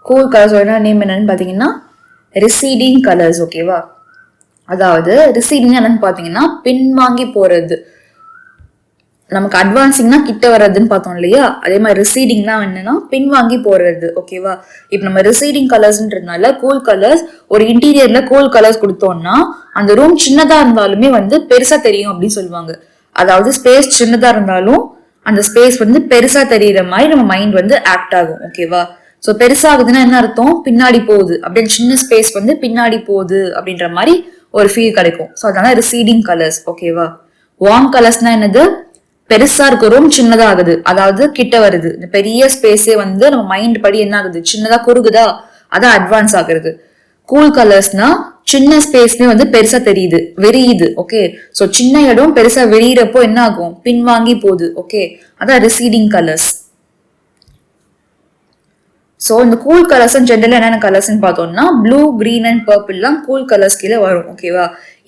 கூல் கலர்ஸோட நேம் என்னன்னு பாத்தீங்கன்னா ரிசீடிங் கலர்ஸ். ஓகேவா? அதாவது ரிசீடிங் என்னன்னு பாத்தீங்கன்னா பின்வாங்கி போறது. நமக்கு அட்வான்சிங்னா கிட்ட வர்றதுன்னு பார்த்தோம் இல்லையா, அதே மாதிரி ரிசீடிங்னா என்னன்னா பின்வாங்கி போறது. ஓகேவா, இப்ப நம்ம ரிசீடிங் கலர்ஸ்ன்றதுனால கூல் கலர்ஸ், ஒரு இன்டீரியர்ல கூல் கலர்ஸ் கொடுத்தோம்னா அந்த ரூம் சின்னதா இருந்தாலுமே வந்து பெருசா தெரியும் அப்படின்னு சொல்லுவாங்க. அதாவது ஸ்பேஸ் சின்னதா இருந்தாலும் அந்த ஸ்பேஸ் வந்து பெருசா தெரியுற மாதிரி நம்ம மைண்ட் வந்து ஆக்ட் ஆகும். ஓகேவா, சோ பெருசாகுதுன்னா என்ன அர்த்தம், பின்னாடி போகுது அப்படின்னு, சின்ன ஸ்பேஸ் வந்து பின்னாடி போகுது அப்படின்ற மாதிரி ஒரு ஃபீல் கிடைக்கும். ஸோ அதனால ரிசீடிங் கலர்ஸ். ஓகேவா, வார்ம் கலர்ஸ்னா என்னது, பெருசா இருக்க ரூம் சின்னதா ஆகுது, அதாவது கிட்ட வருது. இந்த பெரிய ஸ்பேஸே வந்து நம்ம மைண்ட் படி என்ன ஆகுது, சின்னதா குறுகுதா, அதான் அட்வான்ஸ் ஆகுறது. கூல் கலர்ஸ்னா சின்ன ஸ்பேஸ்மே வந்து பெருசா தெரியுது, விரியுது. ஓகே, சோ சின்ன இடம் பெருசா விரியிறப்போ என்ன ஆகும், பின்வாங்கி போகுது. ஓகே, அதான் ரிசீடிங் கலர்ஸ். ஸோ இந்த கூல் கலர்ஸ் ஜென்ரல் என்னென்ன கலர்ஸ்ன்னு பார்த்தோம்னா ப்ளூ, கிரீன் அண்ட் பர்பிள்லாம் கூல் கலர்ஸ் கீழே வரும். ஓகேவா,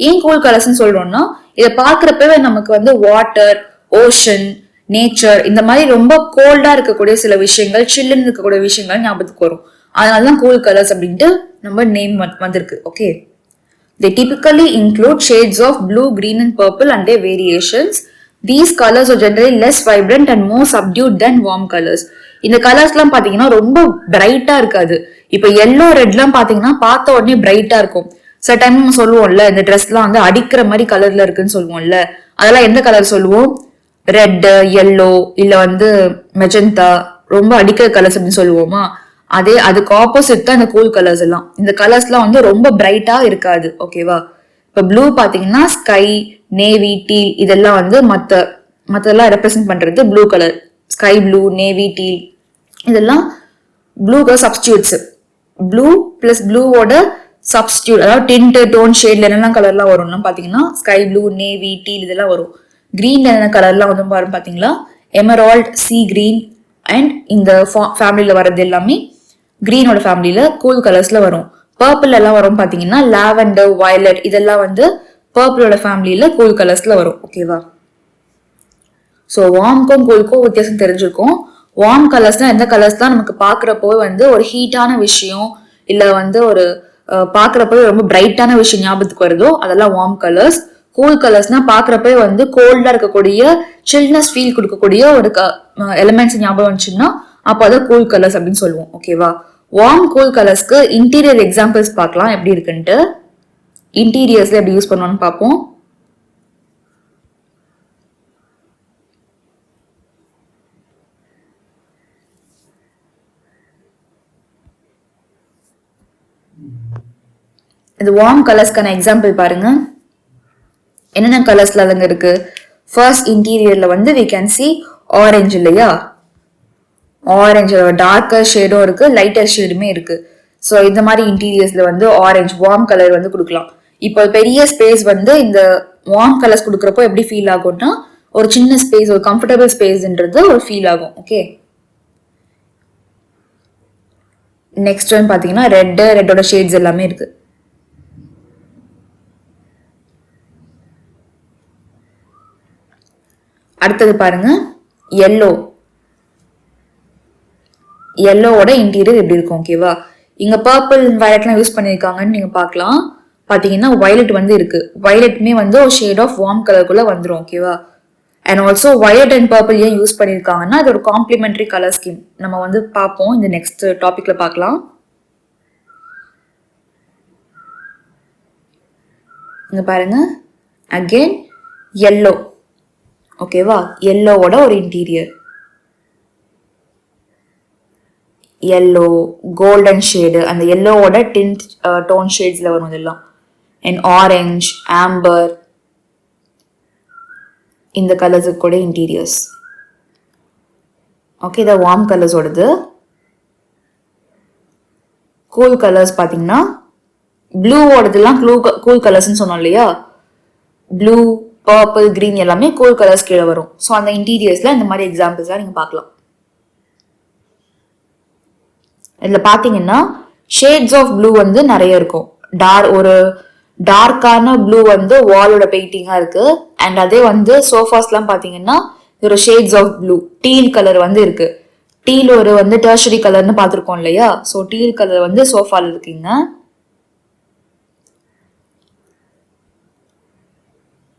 ஏன் கூல் கலர்ஸ்ன்னு சொல்றோம்னா இதை பார்க்குறப்பவே நமக்கு வந்து வாட்டர், ஓஷன், நேச்சர் இந்த மாதிரி ரொம்ப கோல்டா இருக்கக்கூடிய சில விஷயங்கள், சில்லுன்னு இருக்கக்கூடிய விஷயங்கள் ஞாபகத்துக்கு வரும். அதனாலதான் கூல் கலர்ஸ் அப்படின்ட்டு நம்ம நேம் வந்திருக்கு. Okay, they typically include shades of blue, green and purple and their variations. These colors are generally less vibrant and more subdued than warm colors. இந்த கலர்ஸ் எல்லாம் பாத்தீங்கன்னா ரொம்ப பிரைட்டா இருக்காது. இப்ப எல்லோ, ரெட் எல்லாம் பாத்தீங்கன்னா பார்த்த உடனே பிரைட்டா இருக்கும். சில டைம் நம்ம சொல்லுவோம்ல, இந்த ட்ரெஸ் எல்லாம் வந்து அடிக்கிற மாதிரி கலர்ல இருக்குன்னு சொல்லுவோம்ல, அதெல்லாம் எந்த கலர் சொல்லுவோம், ரெட், எல்லோ, இல்ல வந்து மெஜந்தா, ரொம்ப அடிக்கிற கலர்ஸ் அப்படின்னு சொல்லுவோமா. அதே அதுக்கு ஆப்போசிட் தான் இந்த கூல் கலர்ஸ் எல்லாம். இந்த கலர்ஸ் எல்லாம் வந்து ரொம்ப பிரைட்டா இருக்காது. ஓகேவா, இப்ப ப்ளூ பாத்தீங்கன்னா ஸ்கை, நேவி, டீல் இதெல்லாம் வந்து மத்தெல்லாம் ரெப்ரசென்ட் பண்றது blue colour. Sky blue, navy, teal இதெல்லாம் blue colour substitutes. Blue plus ப்ளூவோட சப்ஸ்டியூட், அதாவது டிண்ட், டோன், ஷேட்ல என்னெல்லாம் கலர்லாம் வரும்னா பாத்தீங்கன்னா ஸ்கை ப்ளூ, நேவி, டீல் இதெல்லாம் வரும். கிரீன்ல என்ன கலர்லாம் வந்து பாருங்க பாத்தீங்களா, எமரால்ட், சீ கிரீன் அண்ட் இந்த ஃபேமிலியில வர்றது எல்லாமே கிரீனோட ஃபேமிலியில கூல் கலர்ஸ்ல வரும். பர்பிள் எல்லாம் வரும் பாத்தீங்கன்னா லாவெண்டர், வயலட் இதெல்லாம் வந்து பர்பிளோட ஃபேமிலியில கூல் கலர்ஸ்ல வரும். ஓகேவா, ஸோ வார்ம்க்கும் கூலுக்கும் வித்தியாசம் தெரிஞ்சிருக்கும். வார்ம் கலர்ஸ்னா எந்த கலர்ஸ் தான் நமக்கு பாக்குறப்போ வந்து ஒரு ஹீட்டான விஷயம், இல்ல வந்து ஒரு பாக்குறப்போ ரொம்ப பிரைட்டான விஷயம் ஞாபகத்துக்கு வருதோ அதெல்லாம் வார்ம் கலர்ஸ். கூல் கலர்ஸ்னா பாக்குறப்ப வந்து கோல்டா இருக்கக்கூடிய, சில்னஸ் ஃபீல் கொடுக்கக்கூடிய ஒரு எலிமெண்ட்ஸ் ஞாபகம் வந்துச்சுன்னா அப்போ அதை கூல் கலர்ஸ் அப்படின்னு சொல்லுவோம். ஓகேவா, வார்ம் கூல் கலர்ஸ்க்கு இன்டீரியர் எக்ஸாம்பிள்ஸ் பார்க்கலாம் எப்படி இருக்குன்ட்டு. இன்டீரியர்ஸ்ல எப்படி யூஸ் பண்ணுவோம்னு பார்ப்போம். இது வார்ம் கலர்ஸ்க்கான எக்ஸாம்பிள் பாருங்க, என்னென்ன கலர்ஸ்ல அதுங்க இருக்கு. ஃபர்ஸ்ட் இன்டீரியர்ல வந்து we can see ஆரஞ்சு இல்லையா, ஆரஞ்சு டார்க்கர் ஷேடும் இருக்கு, லைட்டர் ஷேடுமே இருக்கு. ஸோ இந்த மாதிரி இன்டீரியர்ஸ்ல வந்து ஆரஞ்சு வார்ம் கலர் வந்து கொடுக்கலாம். இப்போ பெரிய ஸ்பேஸ் வந்து இந்த வார்ம் கலர்ஸ் கொடுக்குறப்போ எப்படி ஃபீல் ஆகும்னா ஒரு சின்ன ஸ்பேஸ், ஒரு கம்ஃபர்டபுள் ஸ்பேஸ்ன்றது ஒரு ஃபீல் ஆகும். ஓகே, நெக்ஸ்ட் ஒன் பாத்தீங்கன்னா ரெட்டோட ஷேட்ஸ் எல்லாமே இருக்கு. அடுத்தது பாருங்க எல்லோவோட இன்டீரியர் எப்படி இருக்கும். ஓகேவா, இங்க பர்பிள், வயலட்லாம் யூஸ் பண்ணிருக்காங்கன்னு நீங்க பாக்கலாம். பாத்தீங்கன்னா வயலட் வந்து இருக்கு, வயலட்மே வந்து ஒரு ஷேட் ஆஃப் வார்ம் கலருக்குள்ள வந்துடும். ஓகேவா, and also violet and purple ஏன் யூஸ் பண்ணிருக்காங்கன்னா அது ஒரு காம்ப்ளிமெண்டரி கலர் ஸ்கீம். நம்ம வந்து பார்ப்போம், இந்த நெக்ஸ்ட் டாபிக்ல பார்க்கலாம். இங்க பாருங்க அகெயின் எல்லோ. ஓகேவா, எல்லோவோட ஒரு இன்டீரியர் எல்லோ, கோல்டன் ஷேடு, அந்த எல்லோவோட டிண்ட் டோன் ஷேட்ஸ்ல வரும் இதெல்லாம். அண்ட் ஆரஞ்ச், ஆம்பர் இந்த கலர்ஸுக்கு கூட இன்டீரியர்ஸ். ஓகே, இதை வார்ம் கலர்ஸோடது. கூல் கலர்ஸ் பார்த்தீங்கன்னா ப்ளூவோடதுலாம் கூல் கலர்ஸ்ன்னு சொன்னோம் இல்லையா, ப்ளூ, பர்பிள், கிரீன் எல்லாமே கூல் கலர்ஸ் கீழே வரும். ஸோ அந்த இன்டீரியர்ஸ்ல இந்த மாதிரி எக்ஸாம்பிள்ஸ்லாம் நீங்க பார்க்கலாம். இதில் பார்த்தீங்கன்னா ஷேட்ஸ் ஆஃப் ப்ளூ வந்து நிறைய இருக்கும். ஒரு டார்க்கான ப்ளூ வந்து வாலோட பெயிண்டிங்கா இருக்கு. அண்ட் அதே வந்து சோஃபாஸ்லாம் பார்த்தீங்கன்னா ஒரு shades of blue, teal colour வந்து இருக்கு. டீல் ஒரு வந்து டெர்ஷரி கலர்னு பார்த்துருக்கோம் இல்லையா, ஸோ டீல் கலர் வந்து சோஃபால இருக்குங்க.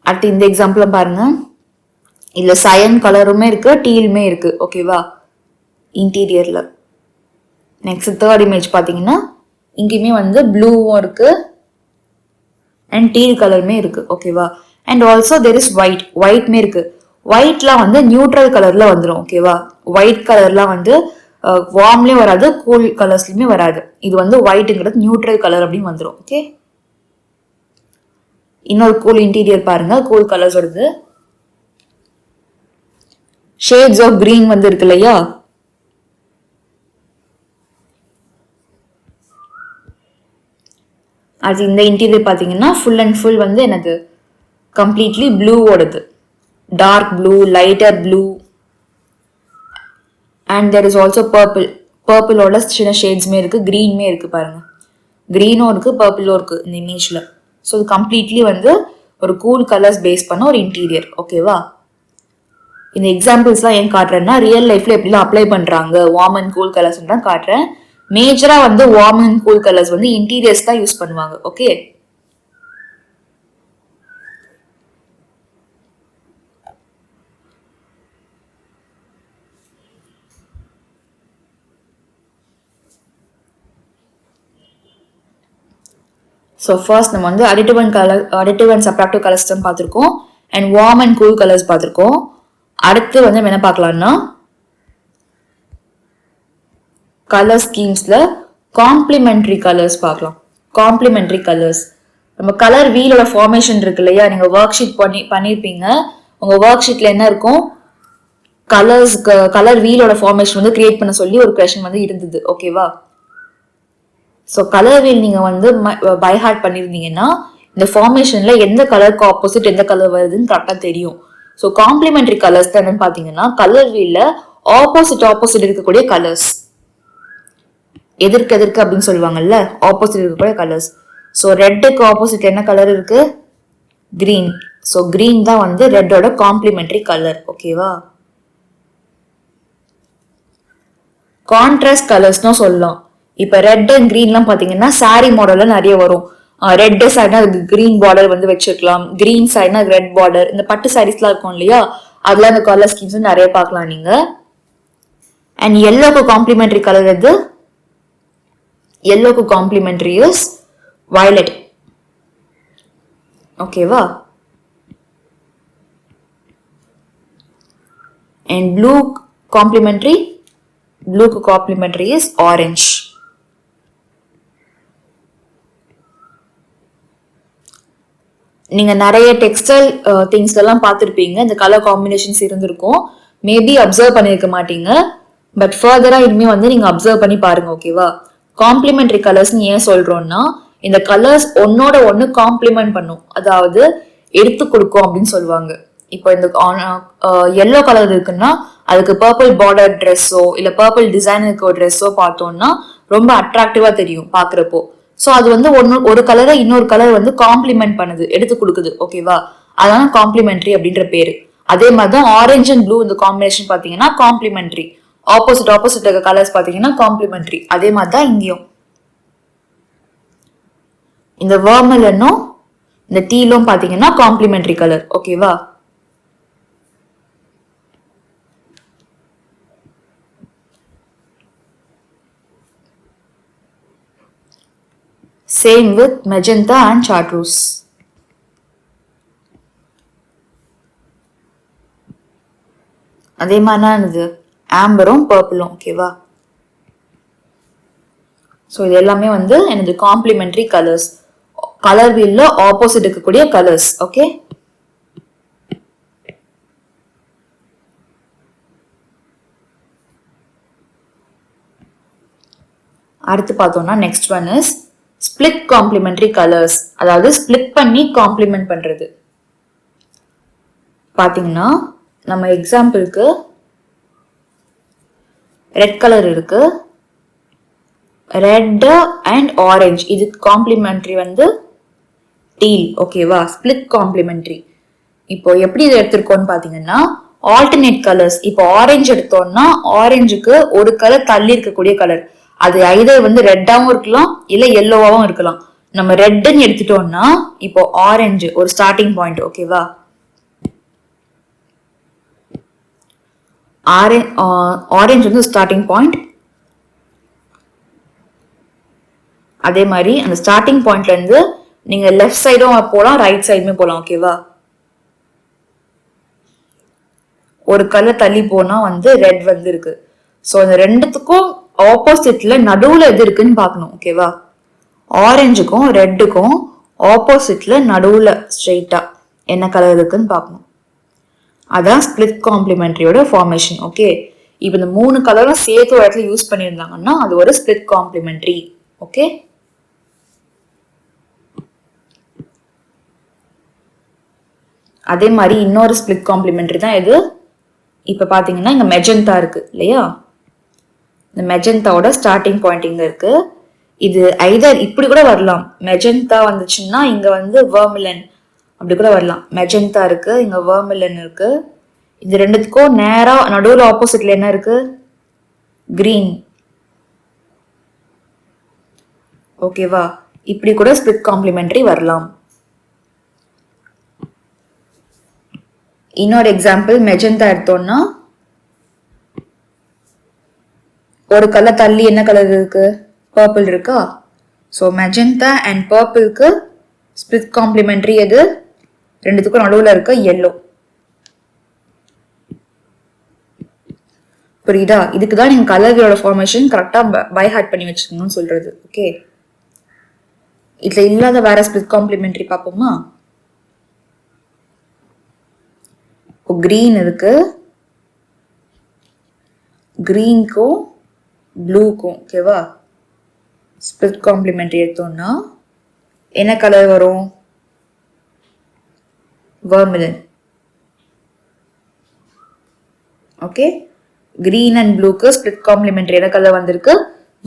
அடுத்து இந்த எக்ஸாம்பிள் பாருங்க, இதுல சயன் கலருமே இருக்கு, டீலுமே இருக்கு. ஓகேவா, இன்டீரியர்ல. நெக்ஸ்ட் தேர்ட் இமேஜ் பாத்தீங்கன்னா இங்கேயுமே வந்து ப்ளூவும் இருக்கு அண்ட் டீல் கலருமே இருக்கு. ஓகேவா, அண்ட் ஆல்சோ தெர் இஸ் ஒயிட்மே இருக்கு. ஒயிட்லாம் வந்து நியூட்ரல் கலர்ல வந்துடும். ஓகேவா, ஒயிட் கலர்லாம் வந்து வார்ம்லயும் வராது, கூல் கலர்ஸ்லயுமே வராது. இது வந்து ஒயிட்ங்கிறது நியூட்ரல் கலர் அப்படின்னு வந்துடும். ஓகே, இன்னொரு கூல் இன்டீரியர் பாருங்க, கூல் கலர்ஸ் வருது. ஷேட்ஸ் ஆஃப் கிரீன் வந்து இருக்கு இல்லையா, அது இந்த இன்டீரியர் பாத்தீங்கன்னா ஃபுல் அண்ட் ஃபுல் வந்து எனக்கு கம்ப்ளீட்லி ப்ளூவோடது. Dark blue, lighter blue and there is also purple. பர்பிளோட சின்ன ஷேட்ஸ்மே இருக்கு, கிரீன்மே இருக்கு பாருங்க. கிரீனும் இருக்கு, பர்பிளும் இருக்கு இந்த இமேஜ்ல. ஸோ இது கம்ப்ளீட்லி வந்து ஒரு கூல் கலர்ஸ் பேஸ் பண்ண ஒரு இன்டீரியர். ஓகேவா, இந்த எக்ஸாம்பிள்ஸ்லாம் ஏன் காட்டுறேன்னா ரியல் லைஃப்ல எப்படிலாம் அப்ளை பண்றாங்க வார்ம் அண்ட் கூல் கலர்ஸ் தான் காட்டுறேன். மேஜரா வந்து வார்ம் அண்ட் கூல் கலர்ஸ் வந்து இன்டீரியர்ஸ் தான் யூஸ் பண்ணுவாங்க. ஓகே, ஸோ ஃபர்ஸ்ட் நம்ம வந்து additive and subtractive colour system பார்த்துருக்கோம் and warm and cool colours பார்த்துருக்கோம். அடுத்து வந்து நம்ம என்ன பார்க்கலாம்னா கலர் ஸ்கீம்ஸ்ல காம்ப்ளிமெண்ட்ரி கலர்ஸ் பார்க்கலாம். காம்ப்ளிமெண்ட்ரி கலர்ஸ், நம்ம கலர் வீலோட ஃபார்மேஷன் இருக்கு இல்லையா, நீங்க ஒர்க் ஷீட் பண்ணிருப்பீங்க. உங்க ஒர்க் ஷீட்ல என்ன இருக்கும், கலர் வீலோட ஃபார்மேஷன் வந்து கிரியேட் பண்ண சொல்லி ஒரு கொஸ்டின் வந்து இருந்தது. ஓகேவா, ஸோ கலர் வீல் நீங்க வந்து பை ஹார்ட் பண்ணிருந்தீங்கன்னா இந்த ஃபார்மேஷன்ல எந்த கலருக்கு ஆப்போசிட் எந்த கலர் வருதுன்னு கரெக்டா தெரியும். ஸோ காம்ப்ளிமெண்ட்ரி கலர்ஸ் தான் என்னன்னு பாத்தீங்கன்னா கலர் வீல்ல ஆப்போசிட் இருக்கக்கூடிய கலர்ஸ், எதிர்க்கு அப்படின்னு சொல்லுவாங்கல்ல, ஆப்போசிட் இருக்கக்கூடிய கலர்ஸ். ஸோ ரெட்டுக்கு ஆப்போசிட் என்ன கலர் இருக்கு, கிரீன். ஸோ கிரீன் தான் வந்து ரெட்டோட காம்ப்ளிமெண்ட்ரி கலர். ஓகேவா, கான்ட்ராஸ்ட் கலர்ஸ்னு சொல்லலாம். இப்ப ரெட் அண்ட் கிரீன்லாம் பாத்தீங்கன்னா சாரி மாடல்ல நிறைய வரும். ரெட் சைடுனா அதுக்கு கிரீன் பார்டர் வந்து வச்சிருக்கலாம், கிரீன் சைடுனா ரெட் பார்டர். இந்த பட்டு சாரீஸ்லாம் இருக்கும் இல்லையா, அதுல இந்த கலர் ஸ்கீம்ஸ் நிறைய பார்க்கலாம் நீங்க. அண்ட் எல்லோக்கு காம்ப்ளிமெண்ட்ரி கலர் எது, எல்லோக்கு காம்ப்ளிமெண்ட்ரி இஸ் வயலட். ஓகேவா, அண்ட் ப்ளூ காம்ப்ளிமெண்ட்ரி, ப்ளூக்கு காம்ப்ளிமெண்ட்ரி இஸ் ஆரஞ்ச். நீங்க நிறைய டெக்ஸ்டைல் திங்ஸ் எல்லாம் பார்த்துருப்பீங்க, இந்த கலர் காம்பினேஷன்ஸ் இருந்திருக்கும். மேபி அப்சர்வ் பண்ணிருக்க மாட்டீங்க, பட் ஃபர்தரா இனிமே வந்து நீங்க அப்சர்வ் பண்ணி பாருங்க. ஓகேவா, காம்ப்ளிமெண்ட்ரி கலர்ஸ் ஏன் சொல்றோம்னா இந்த கலர்ஸ் ஒன்னோட ஒன்னு காம்ப்ளிமெண்ட் பண்ணும், அதாவது எடுத்து கொடுக்கும் அப்படின்னு சொல்லுவாங்க. இப்போ இந்த எல்லோ கலர் இருக்குன்னா அதுக்கு பர்பிள் பார்டர் ட்ரெஸ்ஸோ இல்ல பர்பிள் டிசைன் இருக்க ஒரு ட்ரெஸ்ஸோ பார்த்தோம்னா ரொம்ப அட்ராக்டிவா தெரியும் பாக்குறப்போ. ஸோ அது வந்து ஒரு கலரை இன்னொரு கலர் வந்து காம்ப்ளிமெண்ட் பண்ணுது, எடுத்து கொடுக்குது. ஓகேவா, அதான் காம்ப்ளிமெண்ட்ரி அப்படின்ற பேரு. அதே மாதிரிதான் ஆரஞ்ச் அண்ட் ப்ளூ இந்த காம்பினேஷன் பாத்தீங்கன்னா காம்ப்ளிமெண்ட்ரி. ஆப்போசிட் இருக்க கலர்ஸ் பாத்தீங்கன்னா காம்ப்ளிமெண்ட்ரி. அதே மாதிரிதான் இங்கேயும் இந்த வர்மலனும் இந்த டீலும் பாத்தீங்கன்னா காம்ப்ளிமெண்ட்ரி கலர். ஓகேவா, same with magenta and chartreuse. அதே மாதிரி இது ஆம்பரும் பர்பிளும். ஓகேவா, ஸோ இது எல்லாமே வந்து எனது காம்ப்ளிமெண்ட்ரி கலர்ஸ், கலர் வீல்ல ஆப்போசிட் இருக்கக்கூடிய கலர்ஸ். ஓகே, அடுத்து பார்த்தோம்னா next one is split complementary colours, அதாவது ஸ்பிளிட் பண்ணி காம்ப்ளிமெண்ட் பண்றது. பாத்தீங்கன்னா நம்ம எக்ஸாம்பிளுக்கு ரெட் கலர் இருக்கு, ரெட் அண்ட் ஆரஞ்சு, இது காம்ப்ளிமெண்ட்ரி வந்து டீல். ஓகேவா, ஸ்பிளிட் காம்ப்ளிமெண்ட்ரி. இப்போ எப்படி இதை எடுத்திருக்கோம்னு பாத்தீங்கன்னா ஆல்டர்னேட் கலர்ஸ். இப்போ ஆரஞ்சு எடுத்தோம்னா ஆரஞ்சுக்கு ஒரு கலர் தள்ளி இருக்கக்கூடிய கலர், அது ஐதர் வந்து ரெட்டாவும் இருக்கலாம் இல்ல எல்லோவாவும் இருக்கலாம். நம்ம ரெட்னு எடுத்துட்டோம்னா இப்போ ஆரஞ்சு ஒரு ஸ்டார்டிங் பாயிண்ட். ஓகேவா, ஆரஞ்சு வந்து ஸ்டார்டிங் பாயிண்ட். அதே மாதிரி அந்த ஸ்டார்டிங் பாயிண்ட்ல இருந்து நீங்க லெஃப்ட் சைடும் போகலாம், ரைட் சைடுமே போகலாம். ஓகேவா? ஒரு கலர் தள்ளி போனா வந்து ரெட் வந்து இருக்கு. ஸோ அந்த ரெண்டுத்துக்கும் ஆப்போசிட்ல நடுவுல எது இருக்குன்னு பார்க்கணும். ஓகேவா? ஆரஞ்சுக்கும் ரெட்டுக்கும் ஆப்போசிட்ல நடுவுல ஸ்ட்ரெயிட்டா என்ன கலர் இருக்குன்னு பார்க்கணும். அதான் ஸ்பிளிட் காம்ப்ளிமெண்ட்ரியோட ஃபார்மேஷன். ஓகே, இப்போ இந்த 3 கலரும் சேர்த்து ஒரு இடத்துல யூஸ் பண்ணியிருந்தாங்கன்னா அது ஒரு ஸ்பிளிட் காம்ப்ளிமெண்ட்ரி. ஓகே, அதே மாதிரி இன்னொரு ஸ்பிளிட் காம்ப்ளிமெண்ட்ரி தான் இது. இப்போ பார்த்தீங்கன்னா இங்கே மெஜந்தா இருக்கு இல்லையா? இந்த மெஜந்தாவோட ஸ்டார்டிங் பாயிண்ட் இங்கே இருக்கு. இது ஐதர் இப்படி கூட வரலாம். மெஜந்தா வந்துச்சுன்னா இங்க வந்து வெர்மிலன் அப்படி கூட வரலாம். மெஜந்தா இருக்கு, இங்க வெர்மிலன் இருக்கு. இது ரெண்டுத்துக்கும் நேரா நடுவில் ஆப்போசிட்ல என்ன இருக்கு? கிரீன். ஓகேவா? இப்படி கூட ஸ்பிளிட் காம்ப்ளிமெண்ட்ரி வரலாம். இன்னொரு எக்ஸாம்பிள் மெஜந்தா எடுத்தோம்னா ஒரு கலர் தள்ளி என்ன கலர் இருக்கு? பர்பிள் இருக்கா? ஸோ மெஜந்தா அண்ட் பர்பிள்க்கு ஸ்பிளிட் காம்ப்ளிமெண்ட்ரி எது? ரெண்டுத்துக்கும் நடுவில் இருக்க எல்லோ. புரியுதா? இதுக்கு தான் நீங்க கலர்களோட ஃபார்மேஷன் கரெக்டா பை ஹார்ட் பண்ணி வச்சுக்கணும்னு சொல்றது. ஓகே, இதுல இல்லாத வேற ஸ்பிளிட் காம்ப்ளிமெண்ட்ரி பார்ப்போமா? இப்போ கிரீன் இருக்கு, கிரீனுக்கும் ப்ளூக்கும். ஓகேவா? ஸ்பிளிட் காம்ப்ளிமெண்ட்ரி எடுத்தோம்னா என்ன கலர் வரும்? வெர்மிலன். ஓகே, கிரீன் அண்ட் ப்ளூக்கு ஸ்பிளிட் காம்ப்ளிமெண்ட்ரி என்ன கலர் வந்திருக்கு?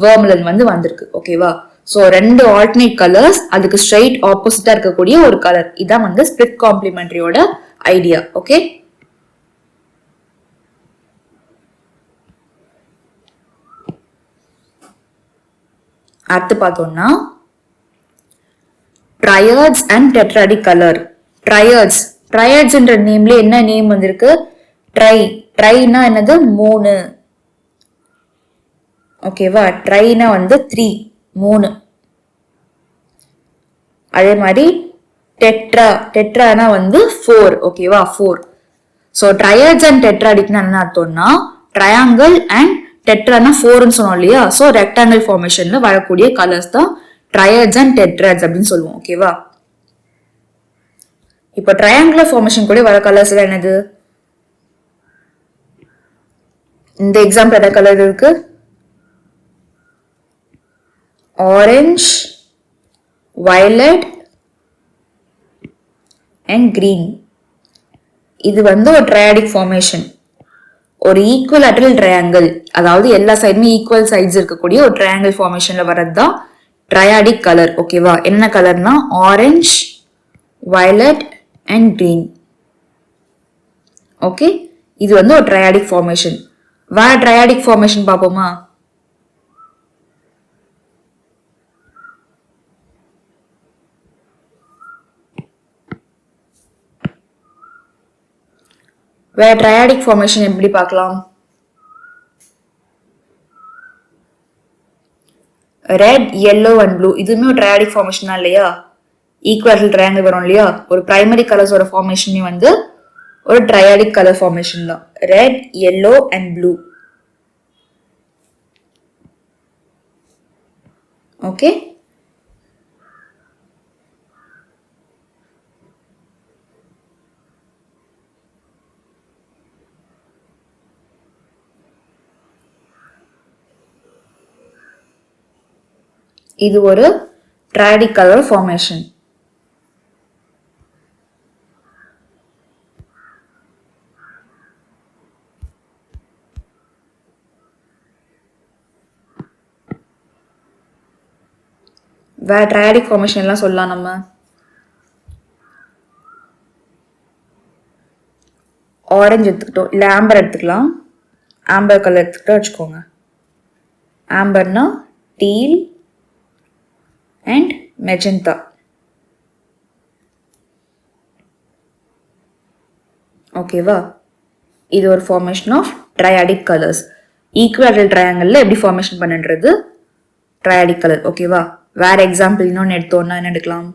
வெர்மிலன் வந்து வந்திருக்கு. ஓகேவா? ஸோ ரெண்டு ஆல்டர்னேட் கலர்ஸ் அதுக்கு ஸ்ட்ரைட் ஆப்போசிட்டா இருக்கக்கூடிய ஒரு கலர். இதான் வந்து ஸ்பிளிட் காம்ப்ளிமெண்ட்ரியோட ஐடியா. ஓகே, அடுத்து பார்த்தோம்னா ட்ரையாட்ஸ் அண்ட் டெட்ராடிக் கலர். ட்ரையாட்ஸ் என்ற நேம்ல என்ன நேம் வந்திருக்கு? ட்ரைனா என்னது? 3. ஓகேவா? ட்ரைனா வந்து 3. அதே மாதிரி டெட்ரானா வந்து 4. ஓகேவா? 4. ஸோ ட்ரையாட்ஸ் அண்ட் டெட்ராடிக்னா என்ன அர்த்தம்னா ட்ரையாங்கிள் அண்ட் டெட்ரானா 4ன்னு சொன்னோம் இல்லையா? ஸோ ரெக்டாங்கிள் ஃபார்மேஷன்ல வரக்கூடிய கலர்ஸ் தான் ட்ரையாட்ஸ் அண்ட் டெட்ராட்ஸ் அப்படின்னு சொல்லுவோம். ஓகேவா? இப்போ ட்ரையாங்குலர் ஃபார்மேஷன் கூட வர கலர்ஸ் எல்லாம் என்னது? இந்த எக்ஸாம்பிள் என்ன கலர் இருக்கு? Orange, violet and green. இது வந்து ஒரு ட்ரையாடிக் ஃபார்மேஷன், ஒரு ஈக்குவலாட்டரல் ட்ரையாங்கிள், அதாவது எல்லா சைடுமே ஈக்குவல் சைட்ஸ் இருக்கக்கூடிய ஒரு ட்ரையாங்கிள் ஃபார்மேஷன்ல வரது தான் ட்ரையாடிக் கலர். ஓகேவா? என்ன கலர்னா orange, violet and green. Okay, இது வந்து ஒரு ட்ரையாடிக் ஃபார்மேஷன். வேற ட்ரையாடிக் ஃபார்மேஷன் பார்ப்போமா? வேற ட்ரையாடிக் ஃபார்மேஷன் எப்படி பார்க்கலாம்? ரெட், yellow அண்ட் ப்ளூ இதுவுமே ஒரு ட்ரையாடிக் ஃபார்மேஷன் தான் இல்லையா? ஈக்குவல் ட்ரையாங்கிள் வரும் இல்லையா? ஒரு பிரைமரி கலர்ஸோட ஃபார்மேஷனே வந்து ஒரு ட்ரையாடிக் கலர் ஃபார்மேஷன் தான். Red, yellow and blue. Okay, இது ஒரு ட்ரையாடிக் கலர் ஃபார்மேஷன். வேற ட்ரையாடிக் ஃபார்மேஷன் எல்லாம் சொல்லலாம் நம்ம. ஆரஞ்சு எடுத்துக்கிட்டோம், இல்லை ஆம்பர் எடுத்துக்கலாம். ஆம்பர் கலர் எடுத்துக்கிட்டோம் வச்சுக்கோங்க. ஆம்பர்னா டீல் அண்ட் மெஜந்தா. ஓகேவா? இது ஒரு ஃபார்மேஷன் ஆஃப் ட்ரையாடிக் கலர்ஸ். ஈக்குவேட்டரல் ட்ரையாங்கிளில் எப்படி ஃபார்மேஷன் பண்ணுன்றது ட்ரையாடிக் கலர். ஓகேவா? வேற எக்ஸாம்பிள் இன்னொன்று எடுத்தோம்னா என்ன எடுக்கலாம்?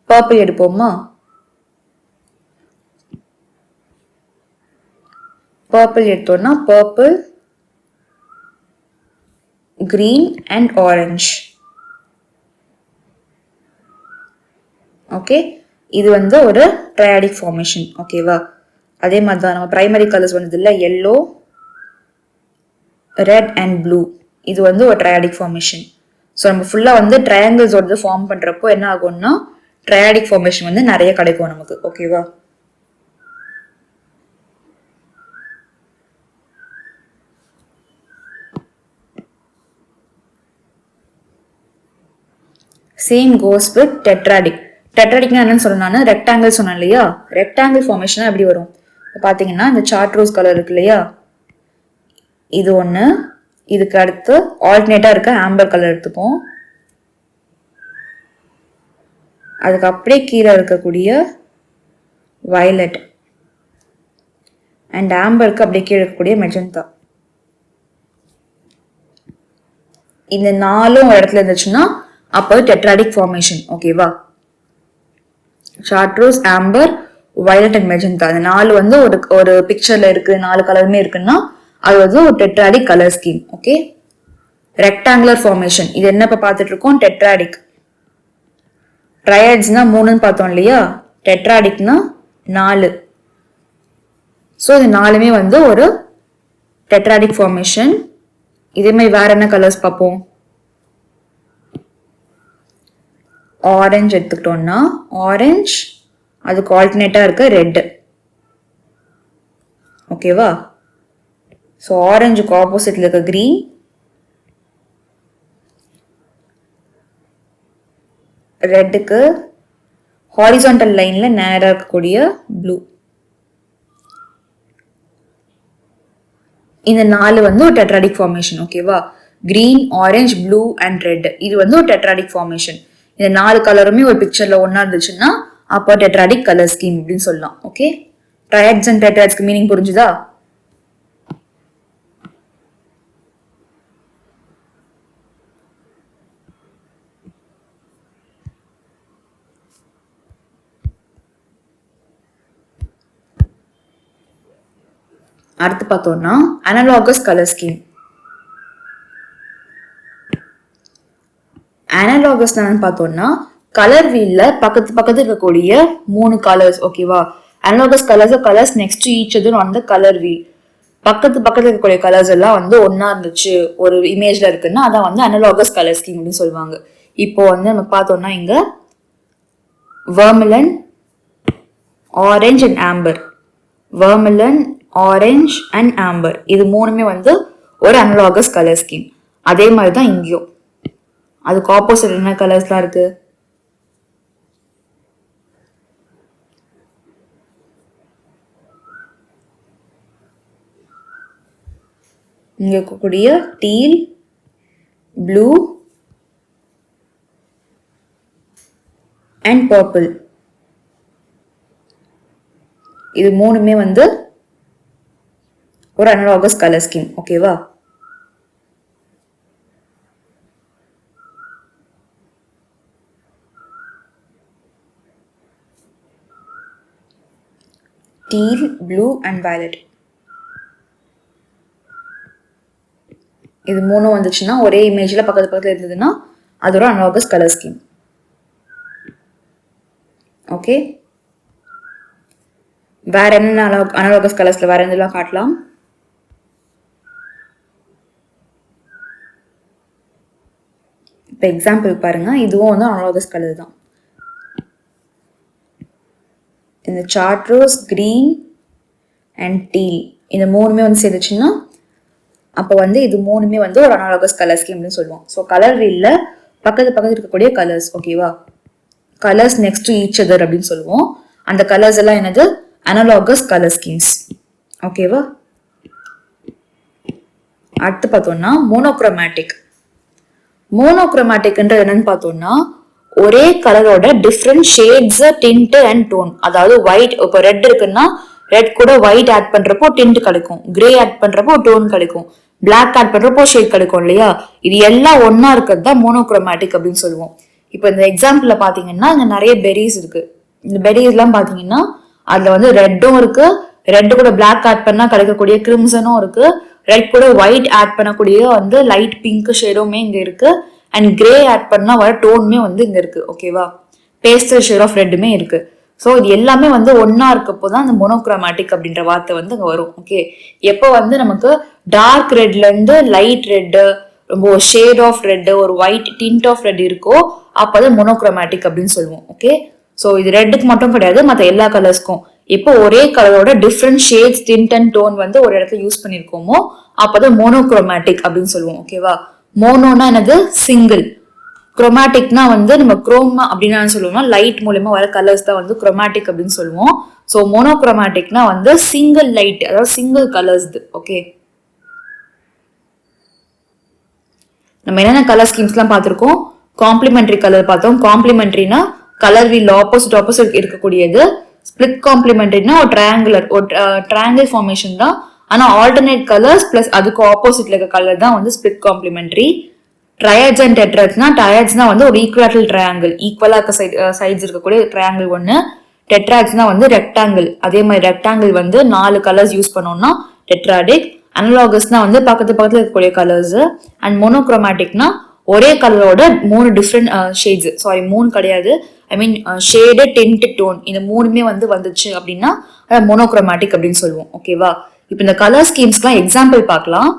பர்பிள் எடுப்போமா? பர்பிள் எடுத்தோம்னா purple, green and orange. Okay, இது வந்து ஒரு ட்ரையாடிக் ஃபார்மேஷன். ஓகேவா? அதே மாதிரி தான் நம்ம பிரைமரி கலர்ஸ் வந்தது இல்லை, எல்லோ, ரெட் அண்ட் ப்ளூ. இது வந்து ஒரு ட்ரையாடிக் ஃபார்மேஷன். ஸோ நம்ம ஃபுல்லாக வந்து ட்ரையாங்கிள்ஸோட ஃபார்ம் பண்ணுறப்போ என்ன ஆகும்னா ட்ரையாடிக் ஃபார்மேஷன் வந்து நிறைய கிடைக்கும் நமக்கு. ஓகேவா? Same goes with டெட்ராடிக். டெட்ராடிக்னா என்னன்னு சொன்னா ரெக்டாங்கிள் சொன்னேன் இல்லையா? ரெக்டாங்கிள் ஃபார்மேஷனா எப்படி வரும் பாத்தீங்கன்னா, இந்த சார்ட்ரோஸ் கலர் இருக்கு இல்லையா, இது ஒண்ணு. இதுக்கு அடுத்து ஆல்டர்னேட்டா இருக்க ஆம்பர் கலர் எடுத்துப்போம். அதுக்கு அப்படியே கீழே இருக்கக்கூடிய வயலட் அண்ட் ஆம்பருக்கு அப்படியே கீழே இருக்கக்கூடிய மெஜந்தா. இந்த 4 ஒரு இடத்துல இருந்துச்சுன்னா அப்போ டெட்ராடிக் ஃபார்மேஷன். ஓகேவா? சார்ட்ரோஸ், ஆம்பர், வயலட் அண்ட் மெஜந்தா, அந்த 4 வந்து ஒரு பிக்சர்ல இருக்கு, 4 கலருமே இருக்குன்னா அது வந்து ஒரு tetradic colour scheme. Okay, rectangular formation. இது என்ன இப்ப பார்த்துட்டு இருக்கோம்? டெட்ராடிக். ட்ரையாட்ஸ்னா 3ன்னு பார்த்தோம் இல்லையா? டெட்ராடிக்னா 4. ஸோ இது 4மே வந்து ஒரு டெட்ராடிக் ஃபார்மேஷன். இதே மாதிரி வேற என்ன கலர்ஸ் பார்ப்போம்? ஆரஞ்சு எடுத்துக்கிட்டோம்னா ஆரஞ்சு, அதுக்கு ஆல்டர்னேட்டா இருக்க ரெட். ஓகேவா? ஸோ ஆரஞ்சுக்கு ஆப்போசிட்ல இருக்க கிரீன், ரெட்டுக்கு ஹாரிசான்டல் லைன்ல நேரா இருக்கக்கூடிய ப்ளூ. இந்த 4 வந்து ஒரு டெட்ராடிக் ஃபார்மேஷன். ஓகேவா? Green, orange, blue and red. இது வந்து ஒரு டெட்ராடிக் ஃபார்மேஷன். இந்த 4 கலருமே ஒரு பிக்சர்ல ஒன்னா இருந்துச்சுன்னா அப்போ டெட்ராடிக் கலர் ஸ்கீம் அப்படின்னு சொல்லலாம். ஓகே, ட்ரையாட்ஸ் அண்ட் டெட்ராட்ஸ்க்கு மீனிங் புரிஞ்சுதா? அடுத்து பார்த்தோம்னா அனலாகஸ் கலர் ஸ்கீம். அனலாகஸ் பார்த்தோம்னா கலர் வீல்ல பக்கத்து இருக்கக்கூடிய 3 கலர்ஸ். ஓகேவா? Analogous colours next to each other on the colour wheel. பக்கத்துல இருக்கக்கூடிய கலர்ஸ் எல்லாம் வந்து ஒன்னா இருந்துச்சு ஒரு இமேஜ்ல இருக்குன்னா அதான் வந்து அனலாகஸ் கலர் ஸ்கீம் அப்படின்னு சொல்லுவாங்க. இப்போ வந்து நம்ம பார்த்தோம்னா இங்க vermilion, orange and amber, vermilion, orange and amber, இது 3மே வந்து ஒரு அனலாகஸ் கலர் ஸ்கீம். அதே மாதிரி தான் இங்கேயும். அதுக்கு ஆப்போசிட் என்ன கலர்ஸ்லாம் இருக்கு? இங்க இருக்கக்கூடிய டீல், ப்ளூ அண்ட் பர்பிள், இது 3மே வந்து ஒரு அனலாகஸ் கலர் ஸ்கீம். ஓகேவா? டீல், ப்ளூ அண்ட் வயலட், இது 3 வந்துச்சுன்னா ஒரே இமேஜ்ல பக்கத்துல இருந்ததுன்னா அது ஒரு அனலாகஸ் கலர் ஸ்கீம். ஓகே, வேற என்ன அனலாகஸ் கலர்ஸ்ல வேற என்னெல்லாம் காட்டலாம்? இப்போ எக்ஸாம்பிள் பாருங்க, இதுவும் வந்து அனலாகஸ் கலர் தான். இந்த சார்ட்ரோஸ், கிரீன் அண்ட் டீல், இந்த 3மே வந்து சேர்ந்துச்சுன்னா அப்போ வந்து இது 3மே வந்து ஒரு அனலாகஸ் கலர் ஸ்கீம் அப்படின்னு சொல்லுவோம். ஸோ கலர் வீல்ல பக்கத்து இருக்கக்கூடிய கலர்ஸ். ஓகேவா? Colours next to each other அப்படின்னு சொல்லுவோம். அந்த கலர்ஸ் எல்லாம் என்னது? Analogous colour schemes. ஓகேவா? அடுத்து பார்த்தோம்னா மோனோக்ரோமேட்டிக். மோனோக்ரோமேட்டிக்ன்றது என்னன்னு பார்த்தோம்னா ஒரே கலரோட different shades tint and tone. அதாவது ஒயிட், இப்போ ரெட் இருக்குன்னா ரெட் கூட ஒயிட் ஆட் பண்றப்போ டிண்ட் கிடைக்கும், கிரே ஆட் பண்றப்போ டோன் கிடைக்கும், பிளாக் ஆட் பண்றப்போ ஷேட் கிடைக்கும் இல்லையா. இது எல்லாம் ஒன்னா இருக்கிறது தான் மோனோக்ரோமேட்டிக் அப்படின்னு சொல்லுவோம். இப்போ இந்த எக்ஸாம்பிள்ல பாத்தீங்கன்னா இங்க நிறைய பெரிஸ் இருக்கு. இந்த பெரிஸ் எல்லாம் பாத்தீங்கன்னா அதுல வந்து ரெட்டும் இருக்கு, ரெட் கூட பிளாக் ஆட் பண்ணா கிடைக்கக்கூடிய கிரிம்சனும் இருக்கு, ரெட் கூட ஒயிட் ஆட் பண்ணக்கூடிய வந்து லைட் பிங்க் ஷேடுமே இங்க இருக்கு, அண்ட் கிரே ஆட் பண்ணா வர டோனுமே வந்து இங்க இருக்கு. ஓகேவா, பேஸ்டல் ஷேட் ஆஃப் ரெட்டுமே இருக்கு. ஸோ இது எல்லாமே வந்து ஒன்னா இருக்கப்போ தான் அந்த மோனோக்ரோமேட்டிக் அப்படின்ற வார்த்தை வந்து அங்க வரும். ஓகே, எப்போ வந்து நமக்கு டார்க் ரெட்ல இருந்து லைட் ரெட்டு, ரொம்ப ஷேட் ஆஃப் ரெட், ஒரு ஒயிட் டிண்ட் ஆஃப் ரெட் இருக்கோ அப்பதான் மோனோக்ரோமேட்டிக் அப்படின்னு சொல்லுவோம். ஓகே, ஸோ இது ரெட்டுக்கு மட்டும் கிடையாது, மற்ற எல்லா கலர்ஸ்க்கும் இப்போ ஒரே கலரோட different shades tint and tone வந்து ஒரு இடத்துல யூஸ் பண்ணிருக்கோமோ அப்பதான் மோனோக்ரோமேட்டிக் அப்படின்னு சொல்லுவோம். ஓகேவா, மோனோனா என்னது, சிங்கிள். குரோமேட்டிக்னா வந்து நம்ம குரோமா அப்படின்னு சொல்லுவோம், லைட் மூலமா வர கலர்ஸ் தான் வந்து குரோமேட்டிக் அப்படின்னு சொல்லுவோம். ஸோ மோனோக்ரோமேட்டிக்னா வந்து சிங்கிள் லைட், அதாவது சிங்கிள் கலர்ஸ். ஓகே, நம்ம என்னென்ன கலர் ஸ்கீம்ஸ்லாம் பார்த்துருக்கோம். காம்ப்ளிமெண்டரி கலர் பார்த்தோம். காம்ப்ளிமெண்டரினா கலர் வீல் ஆப்போசிட் இருக்கக்கூடியது. ஸ்பிளிட் காம்ப்ளிமெண்டரினா ஒரு ட்ரையாங்கிள் ஃபார்மேஷன் தான், ஆனா ஆல்டர்னேட் கலர்ஸ் பிளஸ் அதுக்கு ஆப்போசிட்ல இருக்க கலர் தான் வந்து ஸ்பிளிட் காம்ப்ளிமெண்டரி. ட்ரையாட்ஸ் அண்ட் டெட்ராட்ஸ்னா, ட்ரையாட்ஸ்னா வந்து ஒரு ஈக்குவேட்டல் ட்ரையாங்கிள், ஈக்குவலா இருக்க சைட்ஸ் இருக்கக்கூடிய ட்ரையாங்கிள் ஒன்று. டெட்ராட்ஸ்னா வந்து ரெக்டாங்கிள், அதே மாதிரி ரெக்டாங்கிள் வந்து 4 கலர்ஸ் யூஸ் பண்ணோம்னா டெட்ராடிக். அனலாகஸ்னா வந்து பக்கத்துல இருக்கக்கூடிய கலர்ஸ். அண்ட் மோனோக்ரோமேட்டிக்னா ஒரே கலரோட 3 டிஃப்ரெண்ட் ஷேட்ஸ், சாரி 3 கிடையாது, ஐ மீன் ஷேடு, டிண்ட், டோன், இந்த 3மே வந்து வந்துச்சு அப்படின்னா மோனோக்ரோமேட்டிக் அப்படின்னு சொல்லுவோம். ஓகேவா, இப்போ இந்த கலர் ஸ்கீம்ஸ்க்குலாம் எக்ஸாம்பிள் பார்க்கலாம்.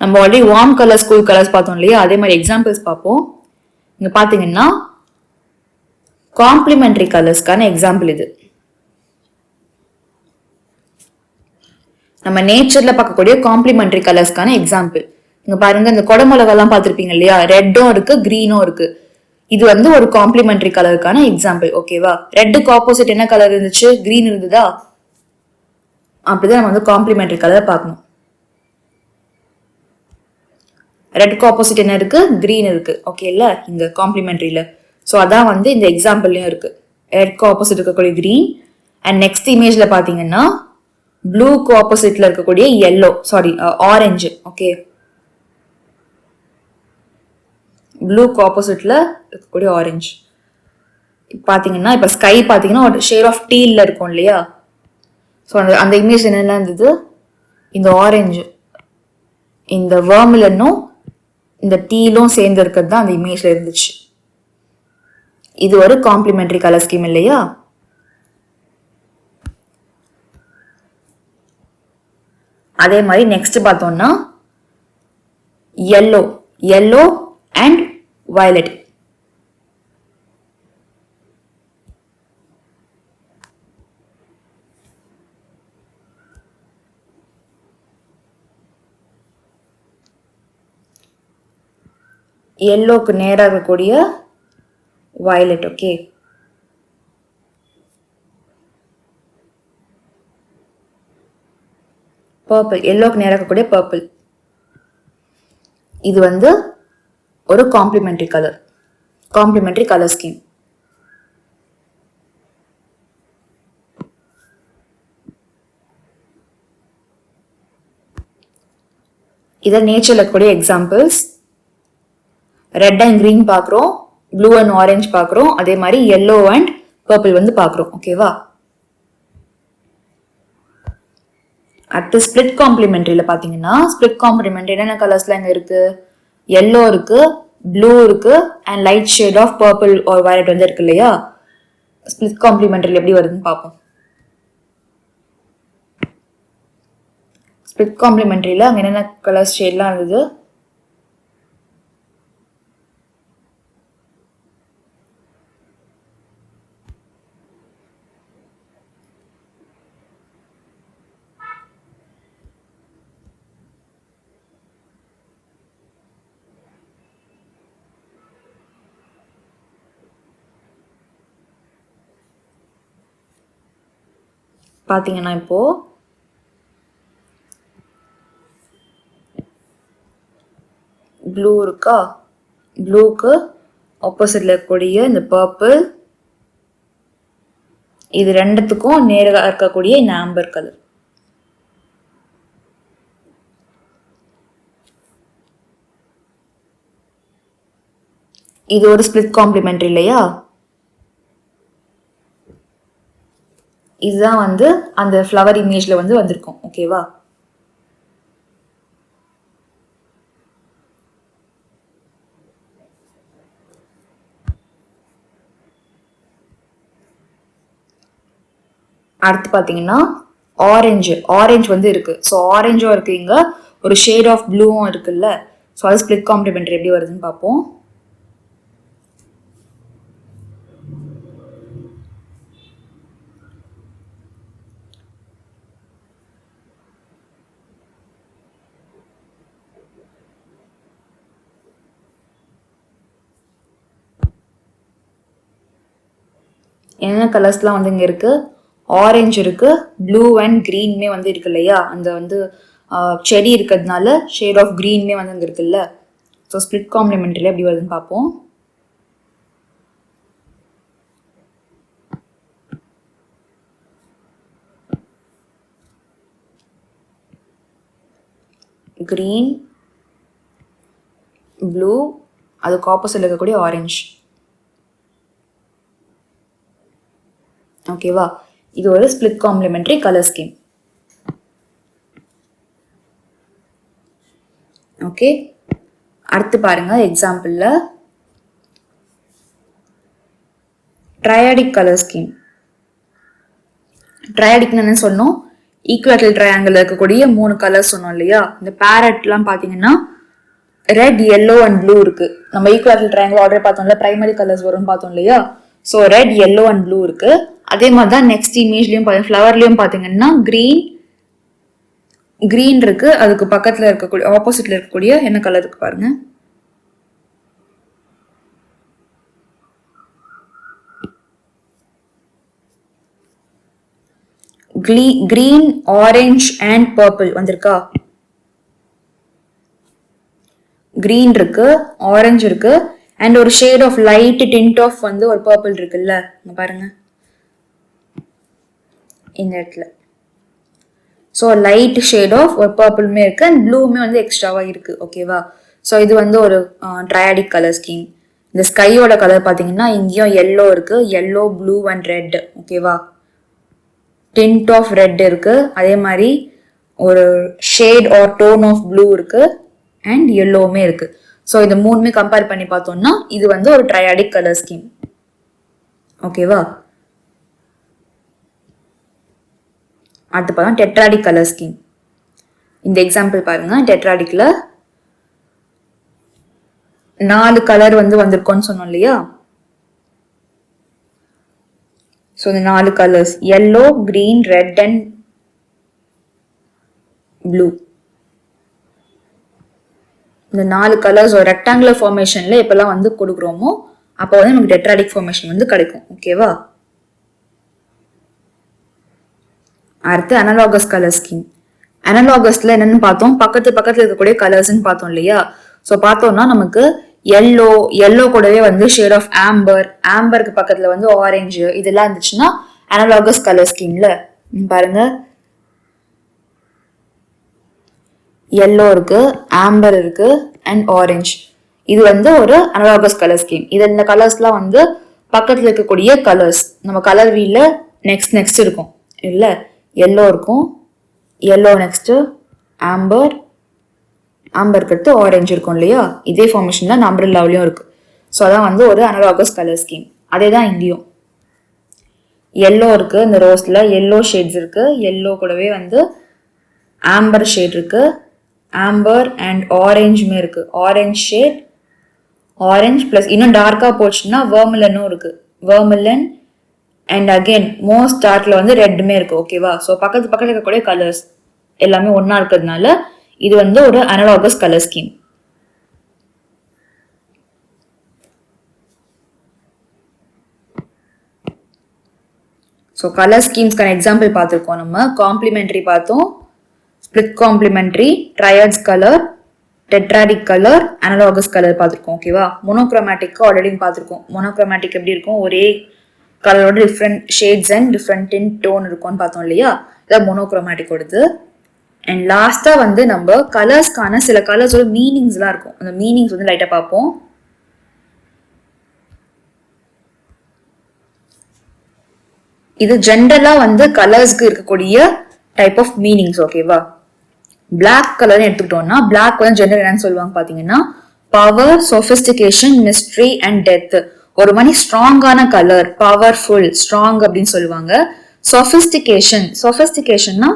நம்ம already warm colours, cool colours பார்த்தோம் இல்லையா, அதே மாதிரி எக்ஸாம்பிள்ஸ் பார்ப்போம். இங்க பாத்தீங்கன்னா காம்ப்ளிமெண்டரி கலர்ஸ்க்கான எக்ஸாம்பிள் இது. நம்ம நேச்சர்ல பார்க்கக்கூடிய காம்ப்ளிமெண்டரி கலர்ஸ்க்கான எக்ஸாம்பிள் இங்க பாருங்க. இந்த கொடமிளகெல்லாம் பார்த்திருப்பீங்க இல்லையா, ரெட்டும் இருக்கு, கிரீனும் இருக்கு. இது வந்து ஒரு காம்ப்ளிமெண்டரி கலருக்கான எக்ஸாம்பிள். ஓகேவா, ரெட்டுக்கு ஆப்போசிட் என்ன கலர் இருந்துச்சு, கிரீன் இருந்ததா. அப்படிதான் நம்ம வந்து காம்ப்ளிமெண்டரி கலர் பார்க்கணும். ரெட்க்கு ஆப்போசிட் என்ன இருக்கு, கிரீன் இருக்கு. ஓகே இல்ல, இங்க காம்ப்ளிமெண்டரியில. ஸோ அதான் வந்து இந்த எக்ஸாம்பிள்லயும் இருக்கு, ரெட்க்கு ஆப்போசிட் இருக்கக்கூடிய கிரீன். அண்ட் நெக்ஸ்ட் இமேஜ்ல பாத்தீங்கன்னா ப்ளூக்கு ஆப்போசிட்ல இருக்கக்கூடிய எல்லோ, சாரி ஆரஞ்சு. ஓகே, ப்ளூக்கு ஆப்போசிட்ல இருக்கக்கூடிய ஆரஞ்சு பாத்தீங்கன்னா, இப்ப ஸ்கை பாத்தீங்கன்னா ஒரு ஷேட் ஆஃப் டீல்ல இருக்கும் இல்லையா. ஸோ அந்த இமேஜ் என்னென்ன இருந்தது, இந்த ஆரஞ்சு, இந்த வர்மிலனும் இந்த டீலும் சேர்ந்து இருக்கிறது தான் அந்த இமேஜ்ல இருந்துச்சு. இது ஒரு காம்ப்ளிமெண்டரி கலர் ஸ்கீம் இல்லையா. அதே மாதிரி நெக்ஸ்ட் பார்த்தோம்னா yellow, yellow and violet. yellowக்கு நேராக இருக்கக்கூடிய violet. ஓகே, பர்பிள், எல்லோக்கு நேராக இருக்கக்கூடிய பர்பிள். இது வந்து ஒரு காம்ப்ளிமெண்டரி கலர் ஸ்கீம். இத நேச்சர்ல இருக்கக்கூடிய எக்ஸாம்பிள்ஸ். ரெட் அண்ட் கிரீன் பாக்குறோம், ப்ளூ அண்ட் ஆரஞ்சு பாக்குறோம், அதே மாதிரி yellow அண்ட் பர்பிள் வந்து பாக்குறோம். ஓகேவா, அடுத்து ஸ்பிளிட் காம்ப்ளிமெண்டரியில பாத்தீங்கன்னா, ஸ்பிளிட் காம்ப்ளிமெண்டரி என்னென்ன கலர்ஸ்ல இங்க இருக்கு, yellow இருக்கு, ப்ளூ இருக்கு, and light shade of purple or violet வந்து இருக்கு இல்லையா. ஸ்பிளிட் காம்ப்ளிமெண்டரியில எப்படி வருதுன்னு பார்ப்போம். ஸ்பிளிட் காம்ப்ளிமெண்டரியில அங்க என்னென்ன கலர்ஸ் ஷேட்லாம் இருந்தது, பாத்தீங்கன்னா இப்போ ப்ளூ இருக்கா, ப்ளூக்கு ஆப்போசிட்ல இருக்கக்கூடிய இந்த பர்பிள், இது ரெண்டுத்துக்கும் நேராக இருக்கக்கூடிய இந்த ஆம்பர் கலர். இது ஒரு ஸ்பிளிட் காம்ப்ளிமெண்ட்ரி இல்லையா? இதுதான் வந்து அந்த ஃப்ளவர் இமேஜ்ல வந்து வந்திருக்கும். ஓகேவா? அடுத்து பார்த்தீங்கன்னா ஆரஞ்சு வந்து இருக்கு. ஸோ ஆரஞ்சும் இருக்கு, இங்க ஒரு ஷேட் ஆஃப் ப்ளூவும் இருக்குல்ல. ஸோ அது ஸ்பிளிட் காம்ப்ளிமெண்ட்ரி எப்படி வருதுன்னு பார்ப்போம். என்னென்ன கலர்ஸ்லாம் வந்து இங்கே இருக்குது? ஆரஞ்சு இருக்குது, ப்ளூ அண்ட் க்ரீன்மே வந்து இருக்கு இல்லையா? அந்த வந்து செடி இருக்கிறதுனால ஷேட் ஆஃப் க்ரீன்மே வந்து அங்கே இருக்குல்ல. ஸோ ஸ்பிளிட் காம்ப்ளிமெண்ட்ரியில் எப்படி வருதுன்னு பார்ப்போம். க்ரீன், ப்ளூ, அதுக்கு ஆப்போசிட்ல இருக்கக்கூடிய ஆரஞ்சு. ஓகேவா? இது ஒரு split complementary colour scheme. Okay, அடுத்து பாருங்க எக்ஸாம்பிள்ல ட்ரையாடிக் கலர் ஸ்கீம். ட்ரையாடிக்னு என்ன சொன்னோம்? ஈக்குவேட்டல் ட்ரையாங்கிள் இருக்கக்கூடிய 3 கலர்ஸ் சொன்னோம் இல்லையா? இந்த பேரட்லாம் பார்த்தீங்கன்னா ரெட், எல்லோ அண்ட் ப்ளூ இருக்கு. நம்ம ஈக்குவேட்டல் ட்ரையாங்கிள் ஆல்ரெடி பார்த்தோம்ல, பிரைமரி கலர்ஸ் வரும்னு பார்த்தோம் இல்லையா? So red, yellow and blue இருக்கு. அதே மாதிரி தான் நெக்ஸ்ட் இமேஜ்லயும் ஃப்ளவர்லயும் பார்த்தீங்கன்னா கிரீன் இருக்கு. அதுக்கு பக்கத்துல இருக்கக்கூடிய ஆப்போசிட்ல இருக்கக்கூடிய என்ன கலர் இருக்கு பாருங்க. கிரீன், ஆரஞ்ச் அண்ட் பர்பிள் வந்திருக்கா? கிரீன் இருக்கு, ஆரஞ்சு இருக்கு அண்ட் ஒரு shade of light tint of வந்து ஒரு பர்பிள் இருக்குல்ல, பாருங்க இந்த இடத்துல. ஸோ லைட் ஷேட் ஆஃப் ஒரு பர்பிளுமே இருக்கு அண்ட் ப்ளூமே வந்து எக்ஸ்ட்ராவா இருக்கு. ஓகேவா? ஸோ இது வந்து ஒரு ட்ரையாடிக் கலர் ஸ்கீம். இந்த ஸ்கையோட கலர் பார்த்தீங்கன்னா இங்கேயும் எல்லோ இருக்கு, எல்லோ, ப்ளூ அண்ட் ரெட். ஓகேவா? டிண்ட் ஆஃப் ரெட் இருக்கு, அதே மாதிரி ஒரு shade or tone of blue இருக்கு அண்ட் எல்லோவுமே இருக்கு. ஸோ இது மூணுமே கம்பேர் பண்ணி பார்த்தோம்னா இது வந்து ஒரு ட்ரையாடிக் கலர் ஸ்கீம். ஓகேவா? அடுத்து பார்த்தா டெட்ராடிக் கலர் ஸ்கீம். இந்த எக்ஸாம்பிள் பாருங்க. டெட்ராடிக்ல 4 கலர் வந்து வந்திருக்கோன்னு சொன்னோம் இல்லையா? ஸோ இந்த 4 colours yellow, green, red and blue. இந்த 4 கலர்ஸ் ஒரு ரெக்டாங்குலர் ஃபார்மேஷன்ல எப்பெல்லாம் வந்து கொடுக்குறோமோ அப்போ வந்து நமக்கு டெட்ராடிக் ஃபார்மேஷன் வந்து கிடைக்கும். ஓகேவா? அடுத்து அனலாகஸ் கலர் ஸ்கீம். அனலாகஸ்ல என்னன்னு பார்த்தோம்? பக்கத்துல இருக்கக்கூடிய கலர்ஸ்ன்னு பார்த்தோம் இல்லையா? ஸோ பார்த்தோம்னா நமக்கு எல்லோ கூடவே வந்து ஷேட் ஆஃப் ஆம்பருக்கு பக்கத்துல வந்து ஆரஞ்சு, இதெல்லாம் இருந்துச்சுன்னா அனலாகஸ் கலர் ஸ்கீம்ல பாருங்க. எல்லோ இருக்கு, ஆம்பர் இருக்கு அண்ட் ஆரஞ்சு. இது வந்து ஒரு அனலாகஸ் கலர் ஸ்கீம். இது இந்த கலர்ஸ்லாம் வந்து பக்கத்துல இருக்கக்கூடிய கலர்ஸ். நம்ம கலர் வீல்ல நெக்ஸ்ட் இருக்கும் இல்ல? எல்லோ இருக்கும், எல்லோ நெக்ஸ்ட் ஆம்பருக்கு அடுத்து ஆரஞ்சு இருக்கும் இல்லையா? இதே ஃபார்மேஷன் தான் அம்ப்ரெல்லாவிலையும் இருக்கு. ஸோ அதான் வந்து ஒரு அனலாகஸ் கலர் ஸ்கீம். அதே தான் இங்கேயும் எல்லோ இருக்கு, இந்த ரோஸ்ல எல்லோ ஷேட்ஸ் இருக்கு, எல்லோ கூடவே வந்து ஆம்பர் ஷேட் இருக்கு, ஆம்பர் அண்ட் ஆரஞ்சுமே இருக்கு. ஆரஞ்ச் ஷேட், ஆரஞ்சு பிளஸ் இன்னும் டார்க்கா போச்சுன்னா வெர்மிலனும் இருக்கு, வெர்மிலன் அண்ட் அகெயின் மோஸ்ட் டார்க்ல வந்து ரெட்டுமே இருக்கு. ஓகேவா? ஸோ பக்கத்துல இருக்கக்கூடிய கலர்ஸ் எல்லாமே ஒன்னா இருக்கிறதுனால இது வந்து ஒரு analogous colour scheme. So colour ஸ்கீம்ஸ்க்கான எக்ஸாம்பிள் பார்த்துருக்கோம். நம்ம காம்ப்ளிமெண்ட்ரி பார்த்தோம், split complementary, triads colour, tetradic colour, analogous colour பார்த்துருக்கோம். ஓகேவா? மோனோக்ரோமேட்டிக் ஆல்ரெடி பார்த்துருக்கோம். மோனோக்ரோமேட்டிக் எப்படி இருக்கும், ஒரே கலரோட different shades and different tint tone இருக்கும்னு பார்த்தோம் இல்லையா? இதான் மோனோக்ரோமேட்டிக் ஓடுது. அண்ட் லாஸ்டா வந்து நம்ம கலர்ஸ்க்கான சில கலர்ஸோட மீனிங்ஸ்லாம் இருக்கும். அந்த மீனிங்ஸ் வந்து லைட்டா பார்ப்போம். இது ஜென்ரலா வந்து கலர்ஸ்க்கு இருக்கக்கூடிய டைப் ஆஃப் மீனிங்ஸ். ஓகேவா? பிளாக் கலர் எடுத்துக்கிட்டோம்னா பிளாக் வந்து ஜென்ரல் என்னன்னு சொல்லுவாங்க பாத்தீங்கன்னா power, sophistication, mystery and death. ஒரு மாதிரி ஸ்ட்ராங்கான கலர், பவர்ஃபுல், ஸ்ட்ராங் அப்படின்னு சொல்லுவாங்க. சொபிஸ்டிகேஷன்னா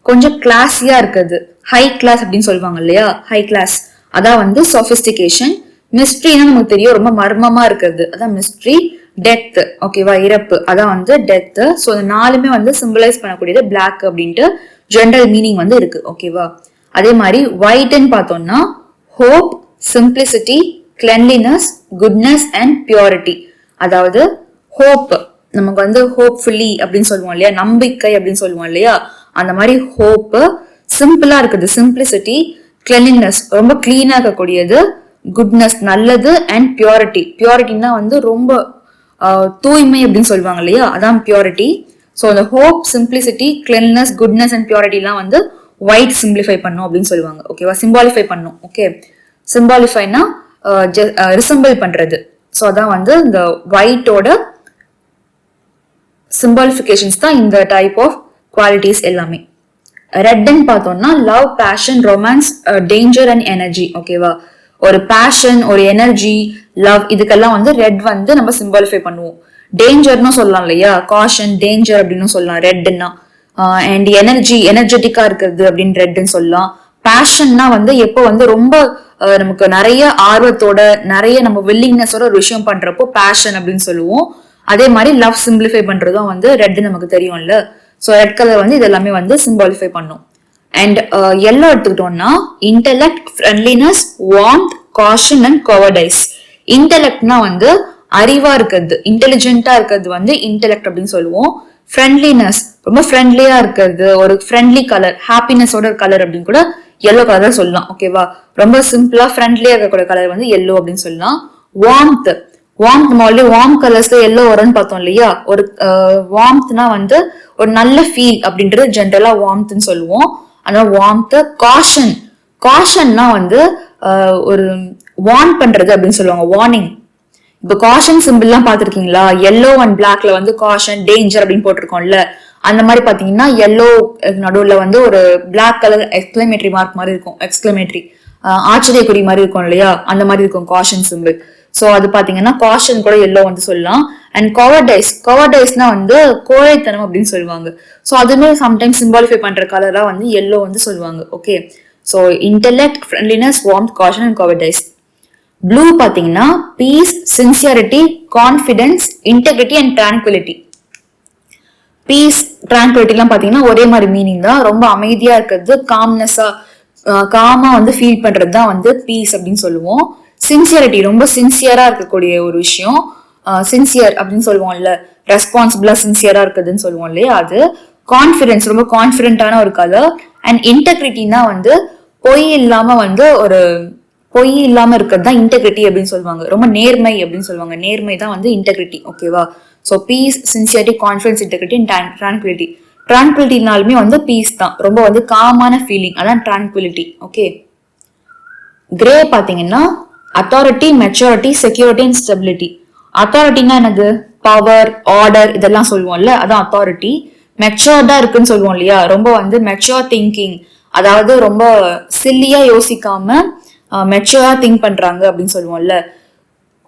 கொஞ்சம் கிளாஸியா இருக்குது, ஹை கிளாஸ் அப்படின்னு சொல்லுவாங்க இல்லையா? ஹை கிளாஸ், அதான் வந்து சொபிஸ்டிகேஷன். மிஸ்ட்ரினா நமக்கு தெரியும், ரொம்ப மர்மமா இருக்கிறது, அதான் மிஸ்ட்ரி. டெத், ஓகேவா, இறப்பு, அதான் வந்து டெத். ஸோ இந்த நாலுமே வந்து சிம்பிளைஸ் பண்ணக்கூடியது பிளாக் அப்படின்ட்டு ஜென்ரல் மீனிங் வந்து இருக்கு. ஓகேவா? அதே மாதிரி ஒயிட்ன்னு பார்த்தோம்னா hope, simplicity, cleanliness, goodness and purity. அதாவது ஹோப், நமக்கு வந்து ஹோப்ஃபுல்லி அப்படின்னு சொல்லுவோம் இல்லையா, நம்பிக்கை அப்படின்னு சொல்லுவோம் இல்லையா, அந்த மாதிரி ஹோப். சிம்பிளா இருக்குது, சிம்பிளிசிட்டி. கிளென்லினஸ், ரொம்ப கிளீனா இருக்கக்கூடியது. குட்னஸ், நல்லது. அண்ட் பியூரிட்டி, பியூரிட்டின்னா வந்து ரொம்ப தூய்மை அப்படின்னு சொல்லுவாங்க இல்லையா, அதான் பியூரிட்டி. ஸோ அந்த hope, simplicity, cleanliness, goodness and பியூரிட்டிலாம் வந்து ஒயிட் சிம்பிளிஃபை பண்ணும் அப்படின்னு சொல்லுவாங்க. ஓகேவா? சிம்பாலிஃபை பண்ணும். ஓகே, சிம்பாலிஃபைனா ரிசம்பிள் பண்றது. ஸோ அதான் வந்து இந்த ஒயிட்டோட சிம்பாலிஃபிகேஷன்ஸ் தான் இந்த டைப் ஆஃப் குவாலிட்டிஸ் எல்லாமே. ரெட்ன்னு பார்த்தோம்னா love, passion, romance, danger and energy. ஓகேவா? ஒரு பேஷன், ஒரு எனர்ஜி, லவ், இதுக்கெல்லாம் வந்து ரெட் வந்து நம்ம சிம்பாலிஃபை பண்ணுவோம். டேஞ்சர்னு சொல்லலாம் இல்லையா, காஷன், டேஞ்சர் அப்படின்னு சொல்லலாம் ரெட்னா. அண்ட் எனர்ஜி, எனர்ஜெட்டிக்கா இருக்கிறது அப்படின்னு ரெட்னு சொல்லலாம். பேஷன்னா வந்து எப்போ வந்து ரொம்ப நமக்கு நிறைய ஆர்வத்தோட, நிறைய நம்ம வில்லிங்னஸோட ஒரு விஷயம் பண்றப்போ பேஷன் அப்படின்னு சொல்லுவோம். அதே மாதிரி லவ் சிம்பிளிஃபை பண்றதும் வந்து ரெட் நமக்கு தெரியும்ல. ஸோ ரெட் கலர் வந்து இது எல்லாமே வந்து சிம்பாலிஃபை பண்ணும். அண்ட் எல்லோ எடுத்துக்கிட்டோம்னா intellect, friendliness, warmth, caution and cowardice. இன்டெலெக்ட்னா வந்து அறிவா இருக்கிறது, இன்டெலிஜென்ட்டா இருக்கிறது வந்து இன்டெலெக்ட் அப்படின்னு சொல்லுவோம். ஃப்ரெண்ட்லினஸ், ரொம்ப ஃப்ரெண்ட்லியா இருக்கிறது, ஒரு ஃப்ரெண்ட்லி கலர், ஹாப்பினஸோட கலர் அப்படின்னு கூட எல்லோ கலர் தான் சொல்லலாம். ஓகேவா? ரொம்ப சிம்பிளா ஃப்ரெண்ட்லியா இருக்கக்கூடிய கலர் வந்து எல்லோ அப்படின்னு சொல்லலாம். Warmth, warmth already warm colours yellow வரும்னு பார்த்தோம் இல்லையா. ஒரு வார்ம்த்னா வந்து ஒரு நல்ல ஃபீல் அப்படின்றது ஜென்ரலா வார்ம்த்னு சொல்லுவோம். அதனால வார்ம்த். காஷன், காஷன்னா வந்து ஒரு வார்ன் பண்றது அப்படின்னு சொல்லுவாங்க, வார்னிங். இப்போ காஷன் சிம்பிள் எல்லாம் பாத்திருக்கீங்களா, எல்லோ அண்ட் பிளாக்ல வந்து காஷன், டேஞ்சர் அப்படின்னு போட்டிருக்கோம்ல, அந்த மாதிரி பாத்தீங்கன்னா எல்லோ நடுவுல வந்து ஒரு பிளாக் கலர் எக்ஸ்கிளமேட்டரி மார்க் மாதிரி இருக்கும், எக்ஸ்கிளமேட்டரி ஆச்சரியக்குறி மாதிரி இருக்கும் இல்லையா, அந்த மாதிரி இருக்கும் காஷன் சிம்பிள். சோ அது பாத்தீங்கன்னா காஷன் கூட எல்லோ வந்து சொல்லலாம். அண்ட் கவர்டைஸ், கவர்டைஸ்னா வந்து கோழைத்தனம் அப்படின்னு சொல்லுவாங்க. சோ அதுமே சம்டைம்ஸ் சிம்பாலிஃபை பண்ற கலரா வந்து எல்லோ வந்து சொல்லுவாங்க. Okay, so intellect, friendliness, warmth, caution and cowardice. Blue பாத்தீங்கன்னா peace, sincerity, confidence, integrity and tranquillity. Peace, tranquillity எல்லாம் பாத்தீங்கன்னா ஒரே மாதிரி மீனிங் தான், ரொம்ப அமைதியா இருக்கிறது, காம்னஸா, காமா வந்து ஃபீல் பண்றது தான் வந்து பீஸ் அப்படின்னு சொல்லுவோம். சின்சியரிட்டி, ரொம்ப சின்சியரா இருக்கக்கூடிய ஒரு விஷயம், சின்சியர் அப்படின்னு சொல்லுவோம்ல, ரெஸ்பான்சிபிளா சின்சியரா இருக்குதுன்னு சொல்லுவோம் இல்லையா, அது. கான்பிடன்ஸ், ரொம்ப கான்பிடென்டான ஒரு கலர். அண்ட் இன்டெகிரிட்டினா வந்து பொய் இல்லாம வந்து ஒரு பொய் இல்லாம இருக்கிறது தான் இன்டெகிரிட்டி அப்படின்னு சொல்லுவாங்க, ரொம்ப நேர்மை அப்படின்னு சொல்லுவாங்க, நேர்மை தான் வந்து இன்டெகிரிட்டி. ஓகேவா? So peace, sincerity, confidence, integrity and tranquillity. ட்ராங்குவிலிட்டினாலுமே வந்து பீஸ் தான், ரொம்ப வந்து காமான ஃபீலிங், அதான் ட்ராங்குவிலிட்டி. ஓகே. கிரே பாத்தீங்கன்னா authority, maturity, security and stability. அத்தாரிட்டினா என்னது, பவர், ஆர்டர் இதெல்லாம் சொல்லுவோம்ல, அதான் அத்தாரிட்டி. மெச்சூர்டா இருக்குன்னு சொல்லுவோம் இல்லையா, ரொம்ப வந்து மெச்சூர் திங்கிங், அதாவது ரொம்ப சில்லியா யோசிக்காம மெச்சூரா திங்க் பண்றாங்க அப்படின்னு சொல்லுவோம்ல,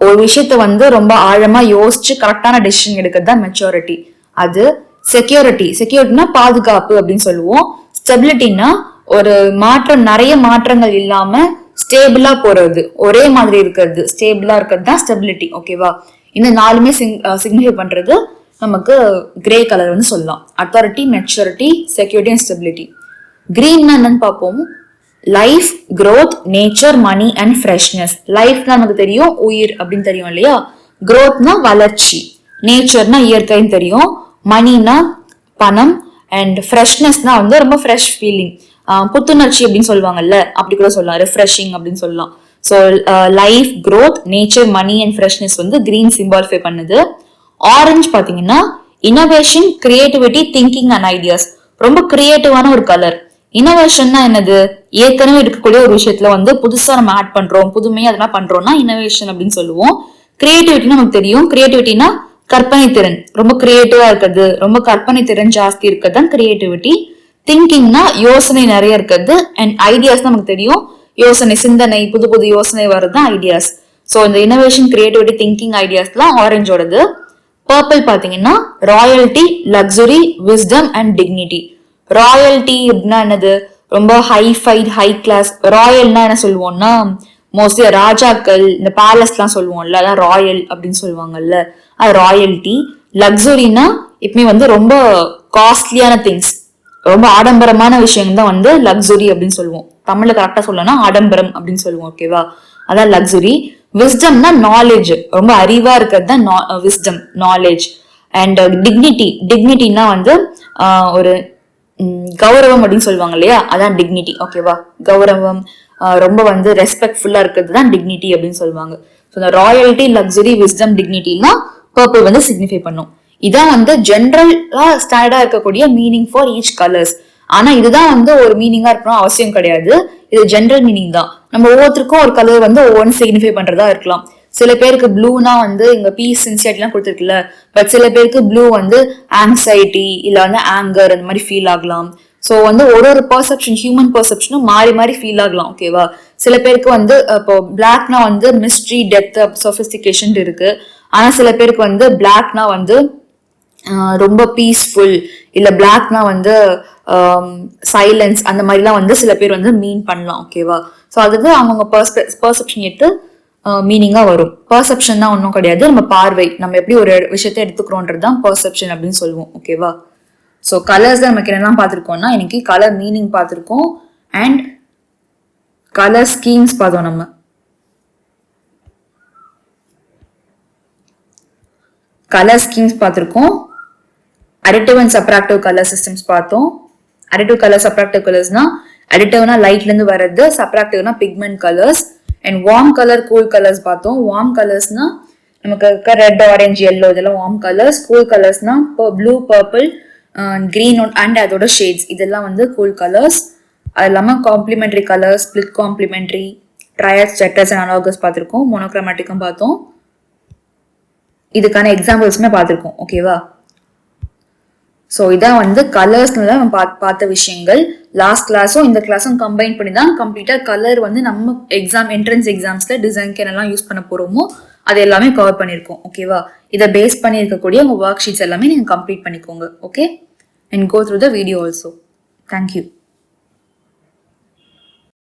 ஒரு விஷயத்த வந்து ரொம்ப ஆழமா யோசிச்சு கரெக்டான டெசிஷன் எடுக்கிறது தான் மெச்சூரிட்டி. அது. செக்யூரிட்டி, செக்யூரிட்டினா பாதுகாப்பு அப்படின்னு சொல்லுவோம். ஸ்டெபிலிட்டினா ஒரு மாற்றம், நிறைய மாற்றங்கள் இல்லாம ஸ்டேபிளா போறது, ஒரே மாதிரி இருக்கிறது, ஸ்டேபிளா இருக்கிறது தான் ஸ்டெபிலிட்டி. ஓகேவா? இந்த நாலுமே சிக்னிஃபை பண்றது நமக்கு கிரே கலர் வந்து சொல்லலாம். Authority, maturity, security and stability. கிரீன்னா என்னன்னு பார்ப்போம். Life, growth, nature, money and freshness. லைஃப்னா நமக்கு தெரியும் உயிர் அப்படின்னு தெரியும் இல்லையா, growthனா வளர்ச்சி, நேச்சர்னா இயற்கைன்னு தெரியும், மணினா பணம், அண்ட் ஃப்ரெஷ்னஸ்னா வந்து ரொம்ப ஃப்ரெஷ் ஃபீலிங், புத்துணர்ச்சி அப்படின்னு சொல்லுவாங்கல்ல, அப்படி கூட சொல்லலாம். ரிஃப்ரெஷிங் அப்படின்னு சொல்லலாம். So life, growth, nature, money and freshness வந்து கிரீன் சிம்பாலிஃபை பண்ணுது. ஆரஞ்சு பாத்தீங்கன்னா innovation, creativity, thinking and ideas. ரொம்ப கிரியேட்டிவான ஒரு கலர். இனோவேஷன்னா என்னது? ஏற்கனவே இருக்கக்கூடிய ஒரு விஷயத்துல வந்து புதுசா நம்ம ஆட் பண்றோம், புதுமையா அதெல்லாம் பண்றோம்னா இனோவேஷன் அப்படின்னு சொல்லுவோம். கிரியேட்டிவிட்டினா நமக்கு தெரியும். கிரியேட்டிவிட்டினா கற்பனை திறன், ரொம்ப கிரியேட்டிவா இருக்கிறது, ரொம்ப கற்பனை திறன் ஜாஸ்தி இருக்கிறது தான் கிரியேட்டிவிட்டி. திங்கிங்னா யோசனை நிறைய இருக்கிறது. அண்ட் ஐடியாஸ் நமக்கு தெரியும், யோசனை, சிந்தனை, புது புது யோசனை வர்றது தான் ஐடியாஸ். ஸோ இந்த இனோவேஷன், கிரியேட்டிவிட்டி, திங்கிங், ஐடியாஸ்லாம் ஆரஞ்சோடது. பர்பிள் பாத்தீங்கன்னா royalty, luxury, wisdom and dignity. Royalty அப்படின்னா என்னது? ரொம்ப ஹைஃபைட், ஹை கிளாஸ். ராயல்னா என்ன சொல்லுவோம்னா மோஸ்ட்லி ராஜாக்கள், இந்த பேலஸ் எல்லாம் சொல்லுவோம்ல, அதான் ராயல் அப்படின்னு சொல்லுவாங்கல்ல, அது ராயல்டி. லக்ஸுரினா இப்பமே வந்து ரொம்ப காஸ்ட்லியான திங்ஸ், ரொம்ப ஆடம்பரமான விஷயம் தான் வந்து லக்ஸுரி அப்படின்னு சொல்லுவோம். தமிழ்ல கரெக்டா சொல்லணும்னா ஆடம்பரம் அப்படின்னு சொல்லுவோம். ஓகேவா? அதான் லக்ஸுரி. விஸ்டம்னா நாலேஜ், ரொம்ப அறிவா இருக்கிறது தான் விஸ்டம், நாலேஜ். அண்ட் டிக்னிட்டி, டிக்னிட்டினா வந்து ஒரு கௌரவம் அப்படின்னு சொல்லுவாங்க இல்லையா, அதான் டிக்னிட்டி. ஓகேவா? கௌரவம், ரொம்ப வந்து ரெஸ்பெக்ட்ஃபுல்லா இருக்கிறது தான் டிக்னிட்டி அப்படின்னு சொல்லுவாங்க. ஸோ இந்த ராயல்டி, லக்ஸுரி, விஸ்டம், டிக்னிட்டிலாம் பர்பிள் வந்து சிக்னிஃபை பண்ணும். இதான் வந்து ஜென்ரலா ஸ்டாண்டர்டா இருக்கக்கூடிய மீனிங் ஃபார் ஈச் கலர்ஸ். ஆனா இதுதான் வந்து ஒரு மீனிங்கா இருக்கணும் அவசியம் கிடையாது. இது ஜென்ரல் மீனிங் தான். நம்ம ஒவ்வொருத்தருக்கும் ஒரு கலர் வந்து ஒவ்வொன்று சிக்னிஃபை பண்றதா இருக்கலாம். சில பேருக்கு ப்ளூனா வந்து இங்க பீஸ், சின்சியரிட்டிலாம் கொடுத்துருக்குல்ல, பட் சில பேருக்கு ப்ளூ வந்து ஆங்ஸைட்டி இல்ல வந்து ஆங்கர் அந்த மாதிரி ஃபீல் ஆகலாம். ஸோ வந்து ஒரு ஒரு பர்செப்ஷன், ஹியூமன் பர்செப்ஷனும் மாறி மாறி ஃபீல் ஆகலாம். ஓகேவா? சில பேருக்கு வந்து இப்போ பிளாக்னா வந்து மிஸ்ட்ரி, டெப்த், சொபிஸ்டிகேஷன் இருக்கு. ஆனா சில பேருக்கு வந்து பிளாக்னா வந்து ரொம்ப பீஸ்ஃபுல், இல்ல பிளாக்னா வந்து சைலன்ஸ், அந்த மாதிரிலாம் வந்து சில பேர் வந்து மீன் பண்ணலாம். ஓகேவா? ஸோ அதுக்கு அவங்கவுங்க பர்செப்ஷன் எடுத்து மீனிங்கா வரும். பர்செப்ஷன் தான் ஒன்றும் கிடையாது, நம்ம பார்வை, நம்ம எப்படி ஒரு விஷயத்த எடுத்துக்கிறோன்றது தான் பர்செப்ஷன் அப்படின்னு சொல்லுவோம். ஓகேவா? ஸோ கலர்ஸ் தான் நமக்கு என்னெல்லாம் பார்த்துருக்கோம்னா, இன்னைக்கு கலர் மீனிங் பார்த்துருக்கோம் அண்ட் கலர் ஸ்கீம்ஸ் பார்த்தோம். நம்ம கலர் ஸ்கீம்ஸ் பார்த்துருக்கோம். Additive and subtractive colour systems பார்த்தோம். அடிட்டிவ் கலர், சப்ராக்டிவ் கலர்ஸ்னா அடிட்டிவ்னா லைட்ல இருந்து வர்றது, சப்ராக்டிவ்னா pigment colours. And warm colour, cool colours பார்த்தோம். வார்ம் கலர்ஸ்னா நமக்கு இருக்க ரெட், ஆரஞ்சு, எல்லோ, இதெல்லாம் வார்ம் கலர்ஸ். கூல் கலர்ஸ்னா ப்ளூ, பர்பிள், கிரீன் அண்ட் அதோட ஷேட்ஸ், இதெல்லாம் வந்து கூல் கலர்ஸ். அது இல்லாமல் complementary colours, split complementary, triads, tetrads and அனாலகஸ் பார்த்துருக்கோம். மோனோக்ரோமேட்டிக்கும் பார்த்தோம். இதுக்கான எக்ஸாம்பிள்ஸுமே பார்த்துருக்கோம். ஓகேவா? ஸோ இதான் வந்து கலர்ஸ்ல நம்ம பார்த்த விஷயங்கள். லாஸ்ட் கிளாஸும் இந்த கிளாஸும் கம்பைன் பண்ணி தான் கம்ப்ளீட்டா கலர் வந்து நம்ம எக்ஸாம், என்ட்ரன்ஸ் எக்ஸாம்ஸ்ல டிசைன்க்கு என்னெல்லாம் யூஸ் பண்ண போறோமோ அது எல்லாமே கவர் பண்ணியிருக்கோம். ஓகேவா? இதை பேஸ் பண்ணி இருக்கக்கூடிய உங்க ஒர்க் ஷீட்ஸ் எல்லாமே நீங்க கம்ப்ளீட் பண்ணிக்கோங்க. Okay? And go through the video also. Thank you.